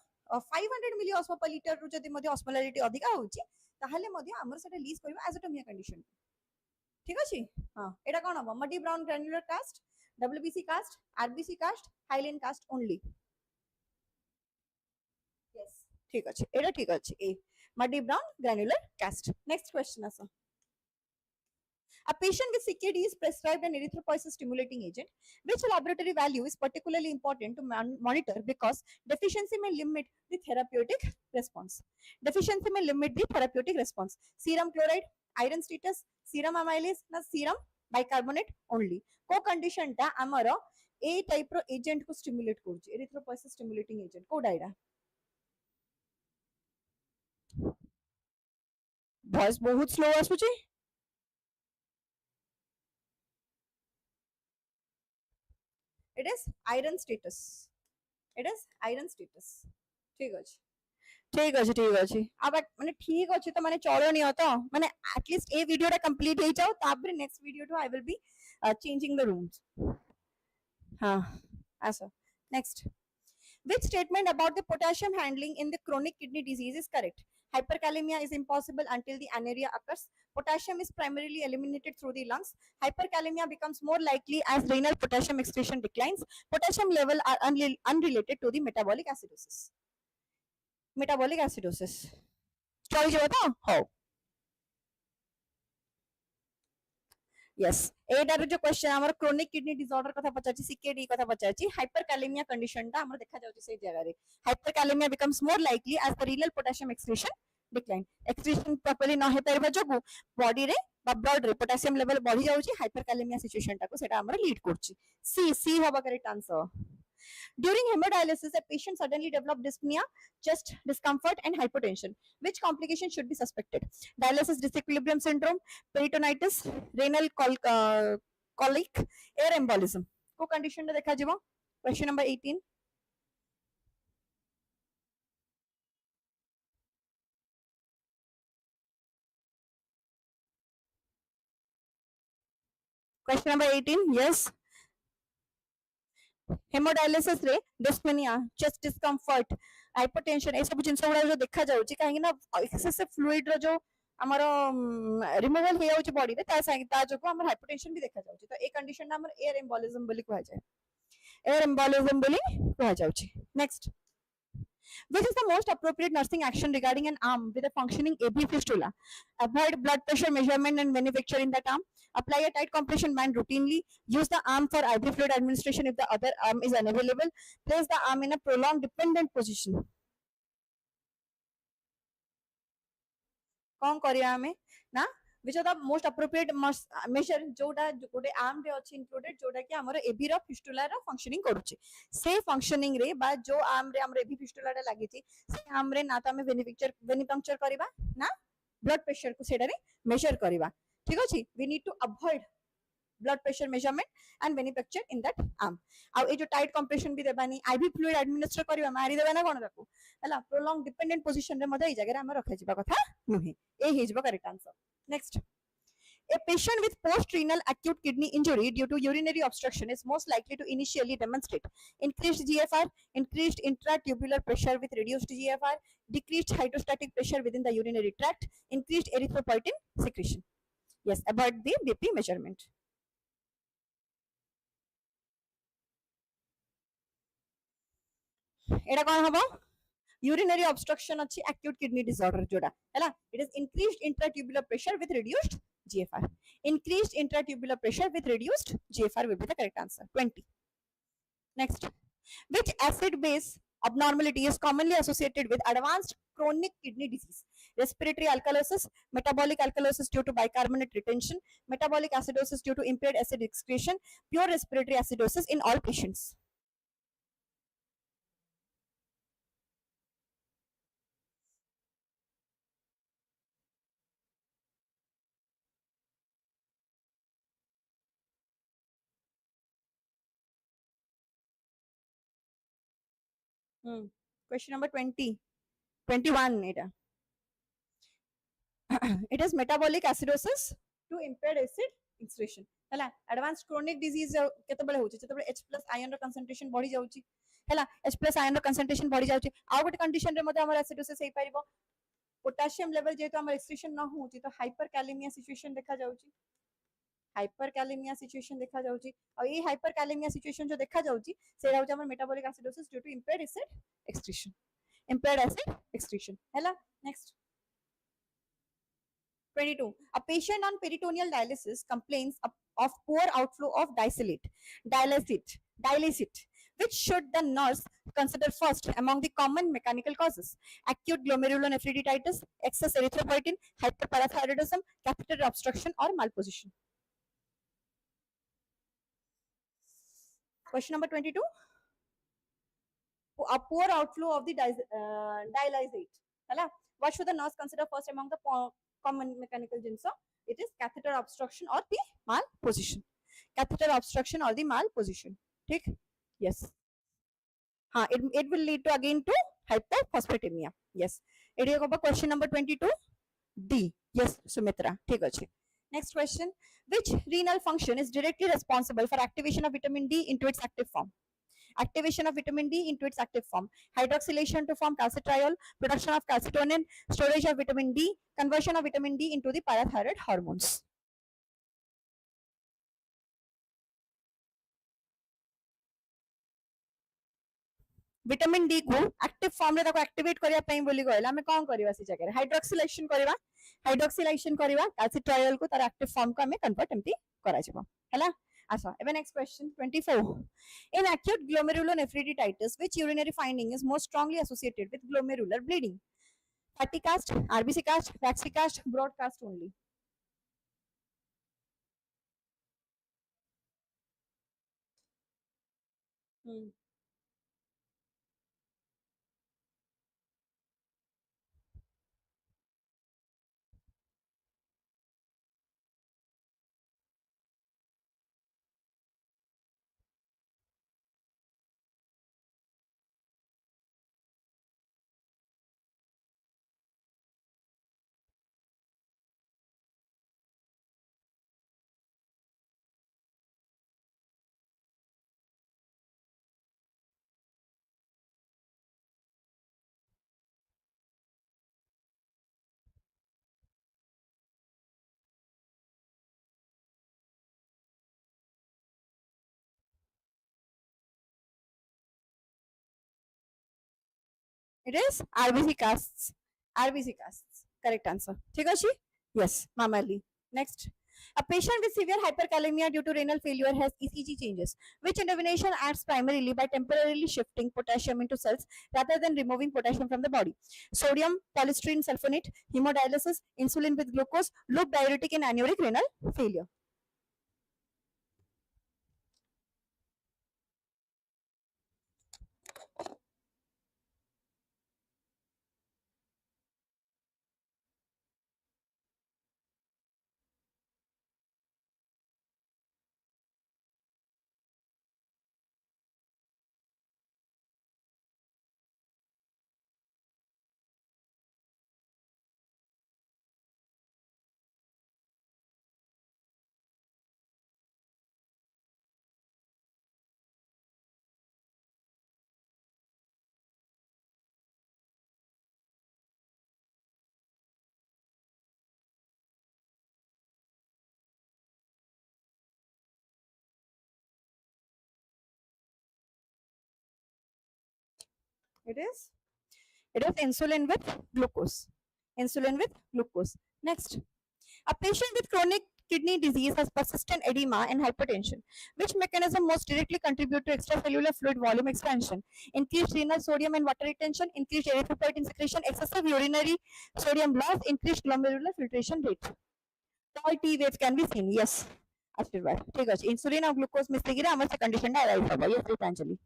500 मिली ऑस्मो पर लीटर रु जदि मध्ये ऑस्मोलालिटी अधिका होची ताहले मध्ये हमर सेटा लीज करबा एजोटोमिया कंडीशन ठीक अछि हां एटा कोन हबो muddy brown granular cast WBC cast RBC cast hyaline cast only yes ठीक अछि एटा ठीक अछि ए muddy brown granular cast next question आसो A patient with CKD is prescribed an erythropoiesis stimulating agent. Which laboratory value is particularly important to monitor because deficiency may limit the therapeutic response. Deficiency may limit the therapeutic response. Serum chloride, iron status, serum amylase, na serum bicarbonate only. को condition टा आमर A type row agent को stimulate करूची erythropoiesis stimulating agent को डायरा voice बहुत slow आसुची it is iron status, it is iron status. ठीक अछि ठीक अछि ठीक अछि अब माने ठीक अछि तो माने चलनी हो तो माने एटलीस्ट ए वीडियो टा कंप्लीट हे जाओ तापर next video to I will be changing the rooms हां आसो next which statement about the potassium handling in the chronic kidney disease is correct? Hyperkalemia is impossible until the anuria occurs. Potassium is primarily eliminated through the lungs. Hyperkalemia becomes more likely as renal potassium excretion declines. Potassium levels are unrelated to the metabolic acidosis. Metabolic acidosis. Choice होता हो. Yes. एटार जो question हमर chronic kidney disorder कथा पचाची CKD कथा पचाची हाइपरकालेमिया condition ता हमर देखा जाउची से जगह रे हाइपरकालेमिया becomes more likely as the renal potassium excretion decline excretion properly न हे परबा जोगु बॉडी रे बा ब्लड रे पोटेशियम लेवल बढ़ी जाउची हाइपरकालेमिया सिचुएशन ता को सेटा हमर लीड करची सी होबा correct answer. During hemodialysis, a patient suddenly developed dyspnea, chest discomfort, and hypotension. Which complication should be suspected? Dialysis disequilibrium syndrome, peritonitis, renal colic, air embolism. को condition टा देखा जीवो? Question number 18. Question number 18. Yes. Hemodialysis रे dyspnoea chest discomfort hypertension ए सब जिंस गुडा जो देखा जाउची काहे ना एक्सेसिव फ्लूइड रो जो हमर रिमूवल हे जाउची बॉडी रे ता जो हमर हाइपरटेंशन भी देखा जाउची तो ए कंडीशन ना हमर एयर एम्बोलिज्म बोली कहै जाय एयर एम्बोलिज्म बोली कहै जाउची. Next which is the most appropriate nursing action regarding an arm with a functioning AV fistula? Avoid blood pressure measurement and manufacture in that arm. Apply a tight compression band routinely. Use the arm for IV fluid administration if the other arm is unavailable. Place the arm in a prolonged dependent position. कौन करिया हमें ना which are the most appropriate measure जोटा गोटे arm रे अछि included जोटा कि हमर एबी रो फिस्टुला रो फंक्शनिंग करूची से फंक्शनिंग रे बा जो आर्म रे हमर एबी फिस्टुला रे लागिची से आर्म रे ना त हमें वेनिपंक्चर करबा ना ब्लड प्रेशर को सेडा रे मेजर करबा ठीक अछि we need to avoid blood pressure measurement and venipecture in that arm. आ ए जो टाइट कंप्रेशन भी देबानी आईवी फ्लूइड एडमिनिस्टर करबा मारी देबा ना कोन ताको हला प्रोलॉन्ग डिपेंडेंट पोजीशन रे मधे ए जगह रे हम रखै जिबा कथा नहे ए हे जिबा correct answer. Next, a patient with post-renal acute kidney injury due to urinary obstruction is most likely to initially demonstrate increased GFR, increased intratubular pressure with reduced GFR, decreased hydrostatic pressure within the urinary tract, increased erythropoietin secretion. Yes, about the BP measurement. एटा कोन हबो urinary obstruction अछि acute kidney disorder जोडा हैला it is increased intratubular pressure with reduced GFR. Increased intratubular pressure with reduced GFR will be the correct answer. 20. Next, which acid base abnormality is commonly associated with advanced chronic kidney disease? Respiratory alkalosis, metabolic alkalosis due to bicarbonate retention, metabolic acidosis due to impaired acid excretion, pure respiratory acidosis in all patients. Question number 20. 21 এটা it is metabolic acidosis to impaired acid excretion हैला advanced chronic disease केतेबेले होची जेतेबेले H+ ion रो concentration बढ़ी जाउची हैला H+ ion रो concentration बढ़ी जाउची आ गोटे condition रे मते हमर acidosis हे परिबो पोटेशियम लेवल जेतो हमर excretion न होची तो हाइपरकालेमिया सिचुएशन देखा जाउची हाइपरकालेमिया सिचुएशन देखा जाउची और ये हाइपरकालेमिया सिचुएशन जो देखा जाउची से होची हमर metabolic acidosis due to impaired acid excretion. Impaired acid excretion. Hella. Next. 22. A patient on peritoneal dialysis complains of poor outflow of dialysate. Which should the nurse consider first among the common mechanical causes? Acute glomerulonephritis, excess erythropoietin, hyperparathyroidism, catheter obstruction, or malposition. Question number 22. A poor outflow of the dialysate. What should the nurse consider first among the common mechanical jinsa? It is catheter obstruction or the malposition. Catheter obstruction or the malposition. ठीक yes. It will lead to again to hypophosphatemia. Yes. It is question number 22 D. Yes, Sumitra. ठीक अछि. Next question. Which renal function is directly responsible for activation of vitamin D into its active form? Activation of vitamin D into its active form. Hydroxylation to form calcitriol, production of calcitonin, storage of vitamin D, conversion of vitamin D into the parathyroid hormones. Vitamin D को active form रे ताको activate करिया पई बोली कहला हमें कोन करबा सी जगह हाइड्रोक्सिलेशन करबा कैल्सिट्रायल को तार एक्टिव फॉर्म को हमें कन्वर्ट एमती करा जबो हैला. अच्छा एबे next question 24 in acute glomerulonephritis which urinary finding is most strongly associated with glomerular bleeding? Fatty cast, RBC cast, waxy cast, broad cast only? It is RBC casts. RBC casts. Correct answer. ठीक है जी? Yes, Mamali. Next. A patient with severe hyperkalemia due to renal failure has ECG changes. Which intervention acts primarily by temporarily shifting potassium into cells rather than removing potassium from the body? Sodium, polystyrene sulfonate, hemodialysis, insulin with glucose, loop diuretic in anuric renal failure. It is insulin with glucose. Insulin with glucose. Next. A patient with chronic kidney disease has persistent edema and hypertension. Which mechanism most directly contribute to extracellular fluid volume expansion? Increased renal sodium and water retention, increased erythropoietin secretion, excessive urinary sodium loss, increased glomerular filtration rate. All T waves can be seen. Yes. आशीर्वाद ठीक है insulin और glucose मिसते गिरा हमर से condition टा arrive होबा yes Gitanjali.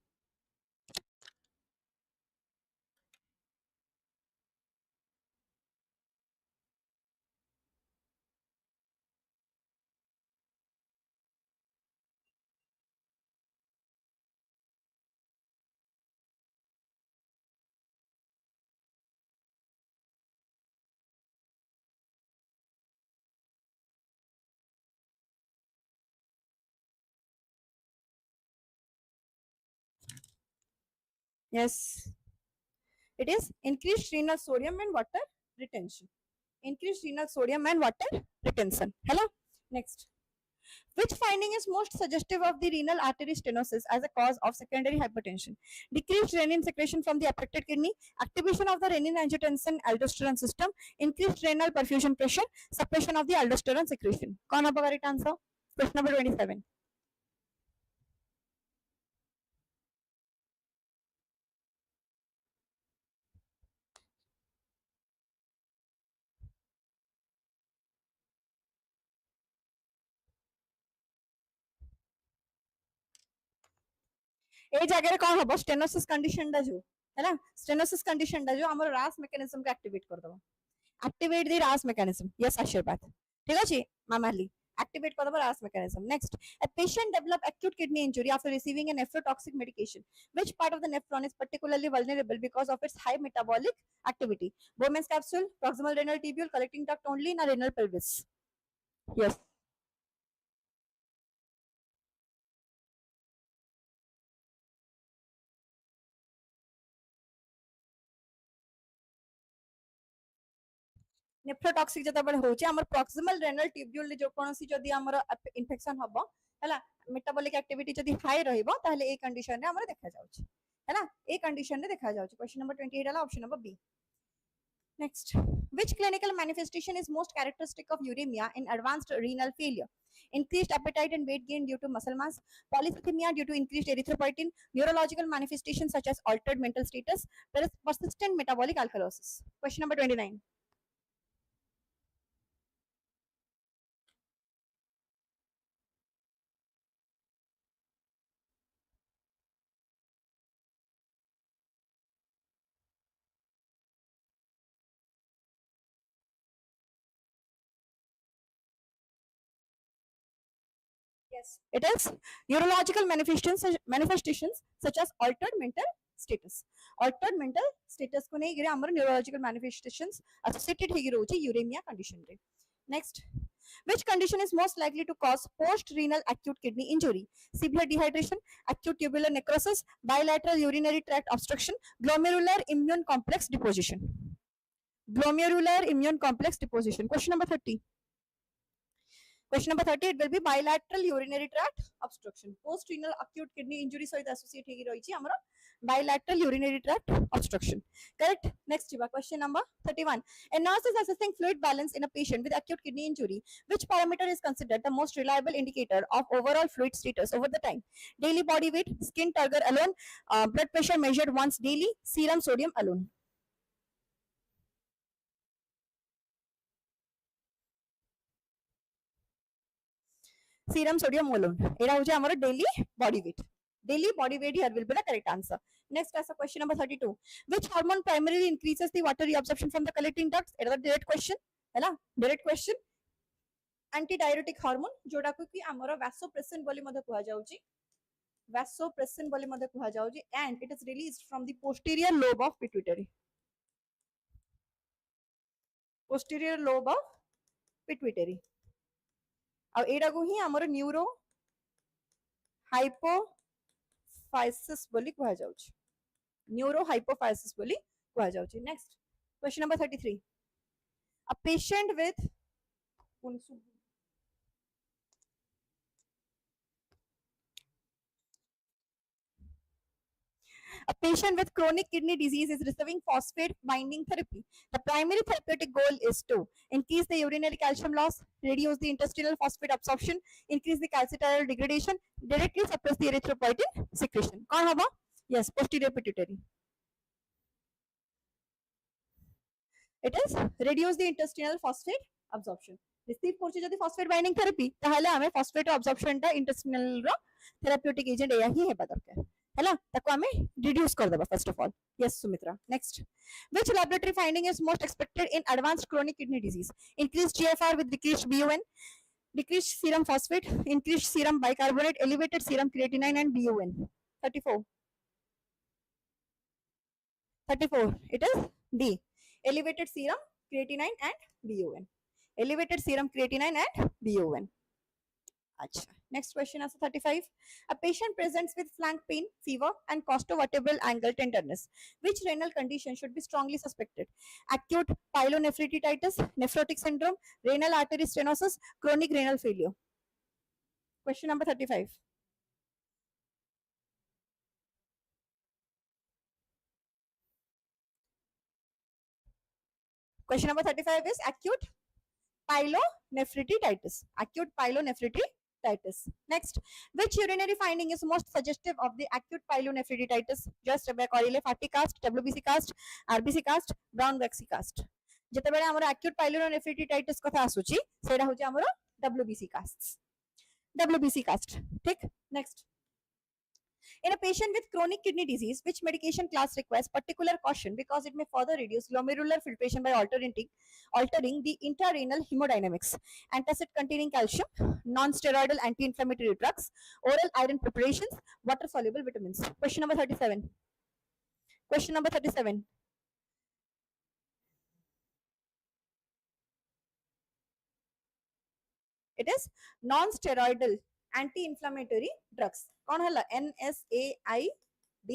Yes. It is increased renal sodium and water retention. Increased renal sodium and water retention. Hello. Next. Which finding is most suggestive of the renal artery stenosis as a cause of secondary hypertension? Decreased renin secretion from the affected kidney, activation of the renin-angiotensin aldosterone system, increased renal perfusion pressure, suppression of the aldosterone secretion. कौन होगा correct answer? Question number 27. ए जगह रे कौन होबो stenosis condition दा जो है ना स्टेनोसिस कंडीशन दा जो हमर रास मेकानिज्म को एक्टिवेट कर दबो एक्टिवेट द रास मेकानिज्म यस आशीर्वाद ठीक अछि मामाली activate kadabar RAS mechanism. Next, a patient develop acute kidney injury after receiving a nephrotoxic medication. Which part of the nephron is particularly vulnerable because of its high metabolic activity? Bowman's capsule, proximal renal tubule, collecting duct only, na renal pelvis? Yes. Nephrotoxic जेतेबेले होचे हमर proximal renal tubule जो कोनोसी जदी हमर infection हबो हला metabolic activity जदी हाई रहइबो ताहले ए कंडीशन रे हमर देखा जाउची हैना ए कंडीशन रे देखा जाउची क्वेश्चन नंबर 28 हला option number B next which clinical manifestation is most characteristic of uremia in advanced renal failure increased appetite and weight gain due to muscle mass polycythemia due to increased erythropoietin neurological manifestations such as altered mental status persistent metabolic alkalosis question number 29 Yes, it is neurological manifestations such as altered mental status. Altered mental status को नहीं गिरे हमारे neurological manifestations associated है गिरे होची uremia condition रे. Next, which condition is most likely to cause post-renal acute kidney injury? Severe dehydration, acute tubular necrosis, bilateral urinary tract obstruction, glomerular immune complex deposition. Glomerular immune complex deposition. Question number 30. Question number 30, it will be bilateral urinary tract obstruction. Post-renal acute kidney injury सहित associate हेगी रही छी हमरा bilateral urinary tract obstruction. Correct? Next question number 31. A nurse is assessing fluid balance in a patient with acute kidney injury. Which parameter is considered the most reliable indicator of overall fluid status over the time? Daily body weight, skin turgor alone, blood pressure measured once daily, serum sodium alone. Serum sodium alone. Era hoche hamara daily body weight. Daily body weight here will be the correct answer. Next as a question number 32. Which hormone primarily increases the water reabsorption from the collecting ducts? It is a direct question. है direct question. Antidiuretic hormone जोड़ा को कि हमर vasopressin बोली मधे कुहा जाउची. Vasopressin बोली मधे कुहा जाउची and it is released from the posterior lobe of pituitary. Posterior lobe of pituitary. अब एडा को ही हमर न्यूरो हाइपोफाइसिस बोली कुहा जाउची. Neuro hypophysis बोली कुहा जाउची. Next question number 33. A patient with A patient with chronic kidney disease is receiving phosphate binding therapy. The primary therapeutic goal is to increase the urinary calcium loss, reduce the intestinal phosphate absorption, increase the calcitriol degradation, directly suppress the erythropoietin secretion. कौन होगा? Yes, posterior pituitary. It is reduce the intestinal phosphate absorption. Receive করছি যদি phosphate binding therapy তাহলে ଆମେ phosphate absorption টা intestinal रो therapeutic agent एया ही हेबा दरकार. हैला ताको हमें reduce कर देबा first of all. Yes Sumitra. Next, which laboratory finding is most expected in advanced chronic kidney disease? Increased GFR with decreased BUN, decreased serum phosphate, increased serum bicarbonate, elevated serum creatinine and BUN. 34. 34. It is D. Elevated serum creatinine and BUN. Elevated serum creatinine and BUN. Achha. Next question is 35. A patient presents with flank pain, fever, and costovertebral angle tenderness. Which renal condition should be strongly suspected? Acute pyelonephritis, nephrotic syndrome, renal artery stenosis, chronic renal failure. Question number 35. Question number 35 is acute pyelonephritis. Acute pyelonephritis. Next, which urinary finding is most suggestive of the acute pyelonephritis? Just correlate fatty cast, WBC cast, RBC cast, brown waxy cast. যেতবেলে আমরা acute pyelonephritis কথা আসুচি সেটা হচ্ছে আমরা WBC cast. WBC cast. ঠিক? Next. In a patient with chronic kidney disease, which medication class requires particular caution because it may further reduce glomerular filtration by altering the intrarenal hemodynamics? Antacid containing calcium, non-steroidal anti-inflammatory drugs, oral iron preparations, water soluble vitamins. Question number 37. Question number 37. It is non-steroidal anti-inflammatory drugs. कौन है NSAID?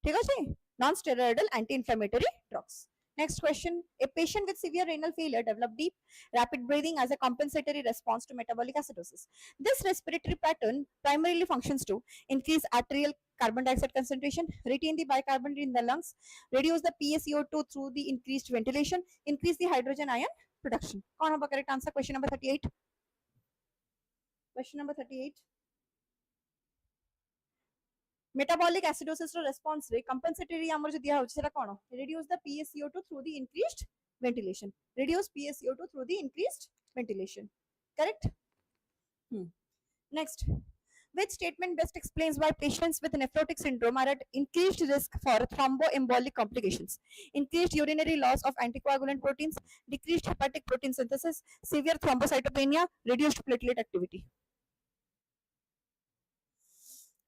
ठीक है, non-steroidal anti-inflammatory drugs. Next question. A patient with severe renal failure developed deep, rapid breathing as a compensatory response to metabolic acidosis. This respiratory pattern primarily functions to increase arterial carbon dioxide concentration, retain the bicarbonate in the lungs, reduce the PaCO2 through the increased ventilation, increase the hydrogen ion production. कौन होगा correct answer? Question number 38. Question number 38. Metabolic acidosis response रे compensatory ଆମର जो दिया होଉଛି सेटा कोन? Reduce the PaCO2 through the increased ventilation. Reduce PaCO2 through the increased ventilation. Correct? Next. Which statement best explains why patients with nephrotic syndrome are at increased risk for thromboembolic complications? Increased urinary loss of anticoagulant proteins, decreased hepatic protein synthesis, severe thrombocytopenia, reduced platelet activity.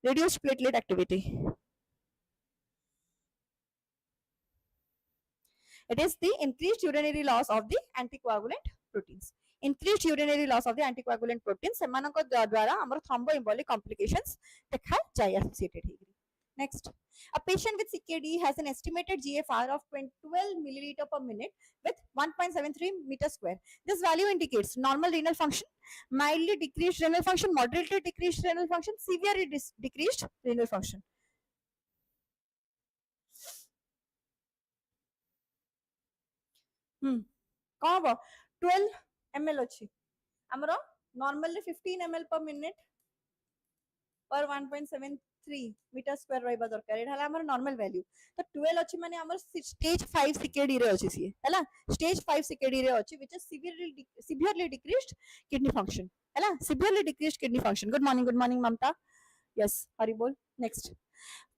Reduced platelet activity. It is the increased urinary loss of the anticoagulant proteins. Increased urinary loss of the anticoagulant proteins semanako द्वारा हमर thromboembolic complications देखा जाए associated है. Next, a patient with CKD has an estimated GFR of 12 milliliter per minute with 1.73 meter square. This value indicates normal renal function, mildly decreased renal function, moderately decreased renal function, severely decreased renal function. कौन हम 12 ml अच्छी हमरो normally 15 ml per minute पर 1.73 metre square रहबा दरकार एटा हला हमर normal value तो 12 अछि माने हमर स्टेज 5 सीकेडी रे अछि सी हला स्टेज 5 सीकेडी रे अछि which is severely decreased kidney function हला severely decreased kidney function. Good morning Mamta. Yes, Haribol. Next,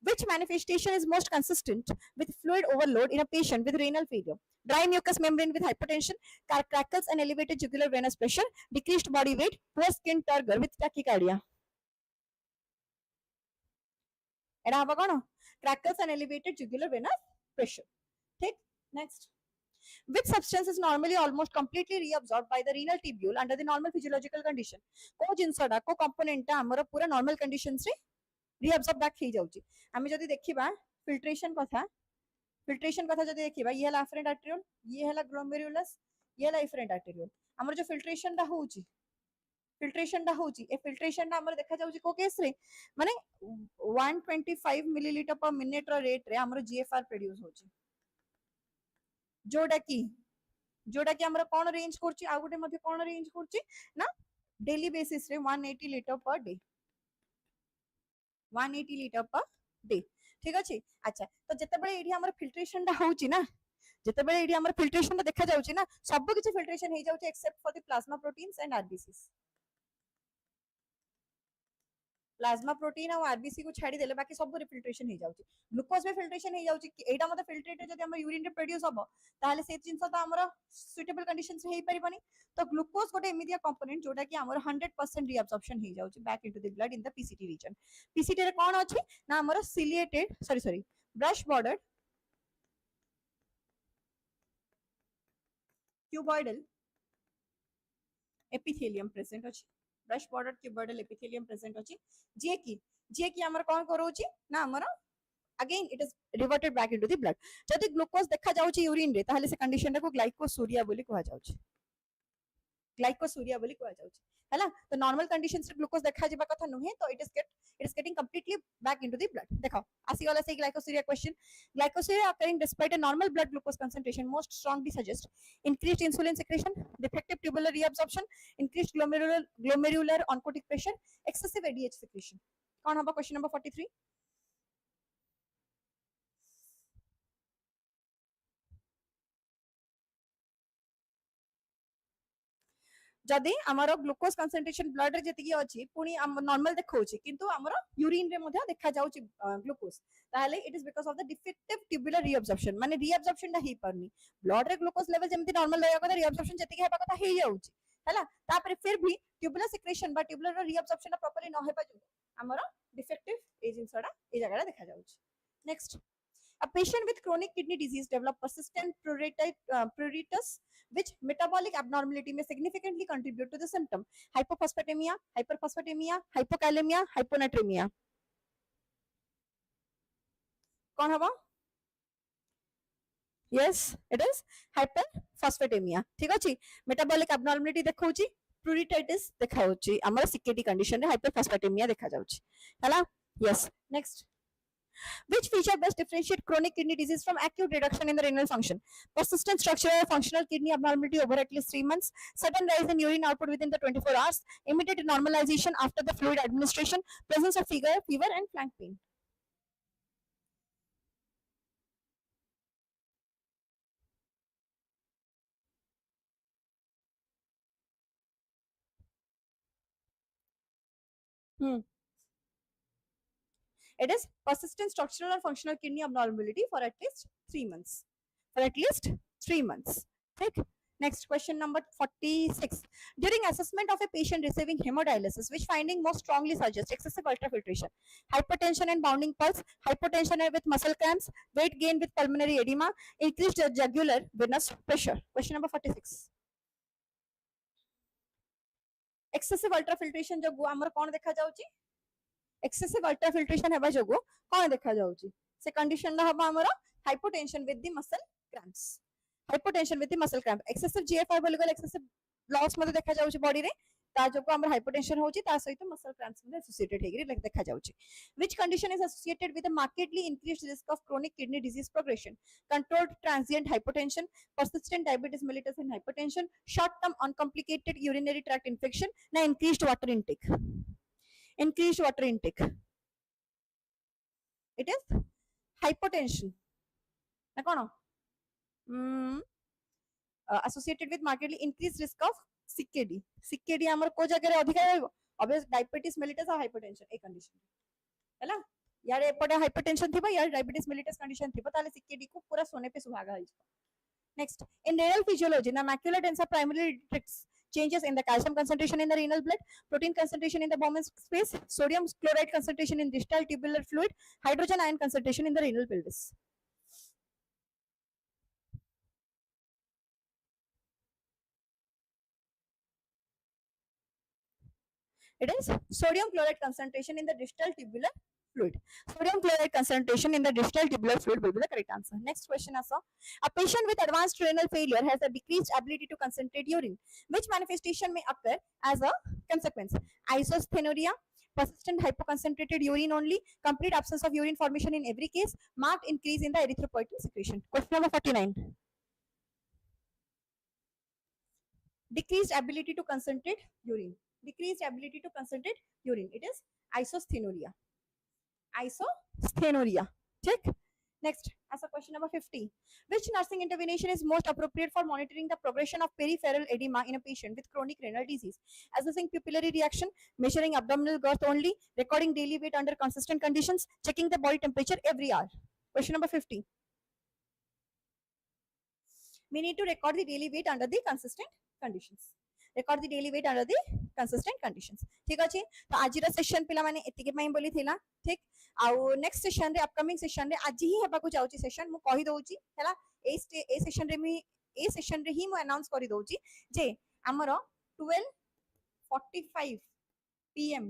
which manifestation is most consistent with fluid overload in a patient with renal failure? Dry mucous membrane with hypertension, crackles and elevated jugular venous pressure, decreased body weight, poor skin turgor with tachycardia. एटा हबा कोन crackles and elevated jugular venous pressure. ठीक. Next, which substance is normally almost completely reabsorbed by the renal tubule under the normal physiological condition? को जिंसडा को component हमर पूरा normal conditions रे reabsorb back हो जाउची. हम जदी देखिबा फिल्ट्रेशन कथा जदी देखिबा ये हला afferent arteriole, ये हला glomerulus, ये हला efferent arteriole. हमर जो फिल्ट्रेशन दा होउची ए फिल्ट्रेशन दा हमर देखा जाउची को केस रे माने 125 मिलीलीटर पर मिनिट रो रेट रे हमर जीएफआर प्रोड्यूस होची जोडा की हमर कोन रेंज करची आ गुटे मध्ये कोन रेंज करची ना डेली बेसिस रे 180 litre per day 180 litre per day. ठीक अछि. अच्छा तो जते बेले एठी हमर फिल्ट्रेशन दा होउची ना जते बेले एठी हमर फिल्ट्रेशन दा देखा जाउची ना सब किछि फिल्ट्रेशन हे जाउची except for the plasma proteins and RBCs. Plasma protein और आरबीसी को छाड़ी देले बाकी सब फिल्ट्रेशन हो जाउची. ग्लूकोज में फिल्ट्रेशन हो जाउची एटा मते फिल्ट्रेट जदी हम यूरिन रे प्रोड्यूस हबो ताहले से जिंस तो हमर सुटेबल कंडीशंस रे हे परिबनी. तो ग्लूकोज गोटे एमिडिया कंपोनेंट जोटा कि हमर 100% रीअब्जॉर्प्शन हो जाउची back into the blood in the PCT region. PCT रे कोन अछि ना हमर ciliated sorry brush border cuboidal epithelium present अछि. Brush border cuboidal epithelium present अछि जे कि हमर कोन करोची ना हमर again it is reverted back into the blood. जदी ग्लूकोज देखा जाउची यूरिन रे ताहले से कंडीशन को ग्लाइकोसूरिया बोली कहवा जाउची. ग्लाइकोसूरिया बोली कहवा जाउची हैला. तो नॉर्मल कंडीशंस रे ग्लूकोज देखा जिबा कथा नहे तो it is getting completely back into the blood. देखो आसी वाला से glycosuria question. Glycosuria occurring despite a normal blood glucose concentration most strongly suggest increased insulin secretion, defective tubular reabsorption, increased glomerular oncotic pressure, excessive ADH secretion. कौन होगा question number 43? जदि आमर glucose concentration blood रे जति अछि पुनी normal देखौछि किंतु आमर यूरिन रे मध्ये देखा जाउछि ग्लूकोज ताले it is because of the defective tubular reabsorption माने रीअब्जॉर्प्शन दा ही परनी ब्लड रे ग्लूकोज लेवल जेमति नॉर्मल रहया कथा रीअब्जॉर्प्शन जति हेबा कथा हे जाउछि हैला तापर फिर भी ट्यूबुलर सिक्रेशन बा ट्यूबुलर रीअब्जॉर्प्शन प्रॉपर्ली न हेबा जो आमर डिफेक्टिव ए जिंसडा ए जगह देखा जाउछि next A patient with chronic kidney disease develop persistent pruritus, which metabolic abnormality may significantly contribute to the symptom: hypophosphatemia, hyperphosphatemia, hypokalemia, hyponatremia. कौन हवा? Yes, it is hyperphosphatemia. ठीक अछि metabolic abnormality देखौछि pruritus देखाउछि हमर CKD condition रे hyperphosphatemia देखा जाउछि हला yes next Which feature best differentiate chronic kidney disease from acute reduction in the renal function? Persistent structural or functional kidney abnormality over at least 3 months, sudden rise in urine output within the 24 hours, immediate normalization after the fluid administration, presence of fever and flank pain. It is persistent structural or functional kidney abnormality for at least 3 months. For at least 3 months. Right? Next question number 46. During assessment of a patient receiving hemodialysis, which finding most strongly suggests excessive ultrafiltration, hypertension and bounding pulse, hypotension with muscle cramps, weight gain with pulmonary edema, increased jugular venous pressure. Question number 46. Excessive ultrafiltration जो आमर कौन देखा जाउची excessive ultrafiltration हेबा जोगो कौन देखा जाउची से कंडीशन दा हबा हमर hypotension with the muscle cramps hypotension with the muscle cramp excessive GFR बोली गल excessive loss मध्ये देखा जाउची बॉडी रे ता जोगो हमर hypotension होची ता सहित muscle cramps मध्ये associated हेगरी देखा जाउची which condition is associated with a markedly increased risk of chronic kidney disease progression controlled transient hypotension persistent diabetes mellitus and hypertension short term uncomplicated urinary tract infection na increased water intake it is hypotension na kono associated with markedly increased risk of CKD हमर को जगह रे अधिक रहबो obvious diabetes mellitus और hypertension a condition हैला यार एपटे hypertension थिबा यार diabetes mellitus कंडीशन थिबा ताले CKD को पूरा सोने पे सुहागा होई next in renal physiology the macular tensor primarily detects changes in the calcium concentration in the renal blood, protein concentration in the Bowman space, sodium chloride concentration in distal tubular fluid, hydrogen ion concentration in the renal pelvis. It is sodium chloride concentration in the distal tubular fluid. Sodium chloride concentration in the distal tubular fluid will be the correct answer. Next question also. A patient with advanced renal failure has a decreased ability to concentrate urine. Which manifestation may occur as a consequence? Isosthenuria, persistent hypoconcentrated urine only, complete absence of urine formation in every case, marked increase in the erythropoietin secretion. Question number 49. Decreased ability to concentrate urine. Decreased ability to concentrate urine. It is isosthenuria. Check. Next, as a question number 50. Which nursing intervention is most appropriate for monitoring the progression of peripheral edema in a patient with chronic renal disease? Assessing pupillary reaction, measuring abdominal girth only, recording daily weight under consistent conditions, checking the body temperature every hour. Question number 50. We need to record the daily weight under the consistent conditions. Record the daily weight under the consistent conditions. ठीक अछि तो आज रा session पिला माने एतिके पई बोली थिला ठीक आउ नेक्स्ट सेशन रे अपकमिंग सेशन रे आज ही हेबा को जाउची सेशन मु कहि दोउची हैला ए सेशन रे ही मु अनाउंस करि दोउची जे हमर 12:45 PM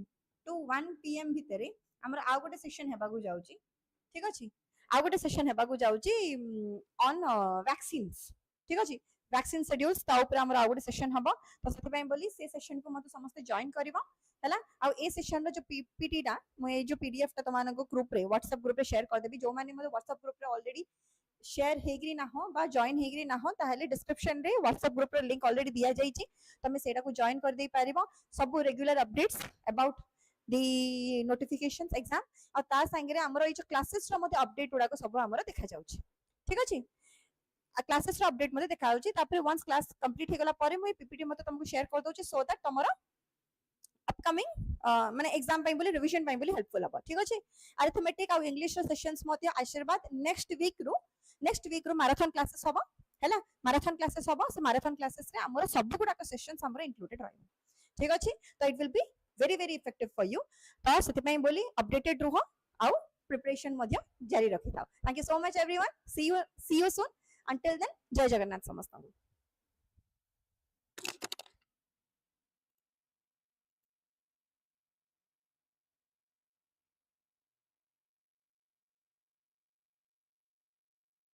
to 1 PM भितरे हमर आउ गोटे सेशन हेबा को जाउची ठीक अछि आउ गोटे सेशन हेबा को जाउची ऑन वैक्सीन्स ठीक अछि वैक्सीन शेड्यूल्स ता ऊपर हमर आउ गोटे सेशन हबो तो सेति पई बोली से सेशन को मत समस्त जॉइन करबो हैला आ ए सेशन रो जो पीपीटी टा म ए जो पीडीएफ टा तमान को ग्रुप रे व्हाट्सएप ग्रुप रे शेयर कर देबी जो माने मते व्हाट्सएप ग्रुप रे ऑलरेडी शेयर हेगरी ना हो बा जॉइन हेगरी ना हो ताहले डिस्क्रिप्शन रे व्हाट्सएप ग्रुप रे लिंक ऑलरेडी दिया जाई छी तमे सेटा को जॉइन कर देई पारिबो सब regular updates about the notifications exam आ ता संगे रे हमरो ए जो क्लासेस रो मते अपडेट उडा को सब हमरो देखा जाउची ठीक अछि क्लासेस रो अपडेट मते देखा होची तापर वंस क्लास कंप्लीट हे गला परे मु पीपीटी मते तुमको शेयर कर दोची सो दैट तमरो अपकमिंग माने एग्जाम पाई बोली रिवीजन पाई बोली हेल्पफुल हबो ठीक अछि अरिथमेटिक आ इंग्लिश रो सेशंस मते आशीर्वाद नेक्स्ट वीक रो मैराथन क्लासेस हबो हैला मैराथन क्लासेस हबो से मैराथन क्लासेस रे हमर सब गुडा का सेशंस हमर इंक्लूडेड रहबो ठीक अछि तो it will be very very effective for you तो सेति पई बोली अपडेटेड रहो आउ प्रिपरेशन मध्य जारी रखि थाओ thank you so much everyone see you soon until then जय जगन्नाथ समस्त।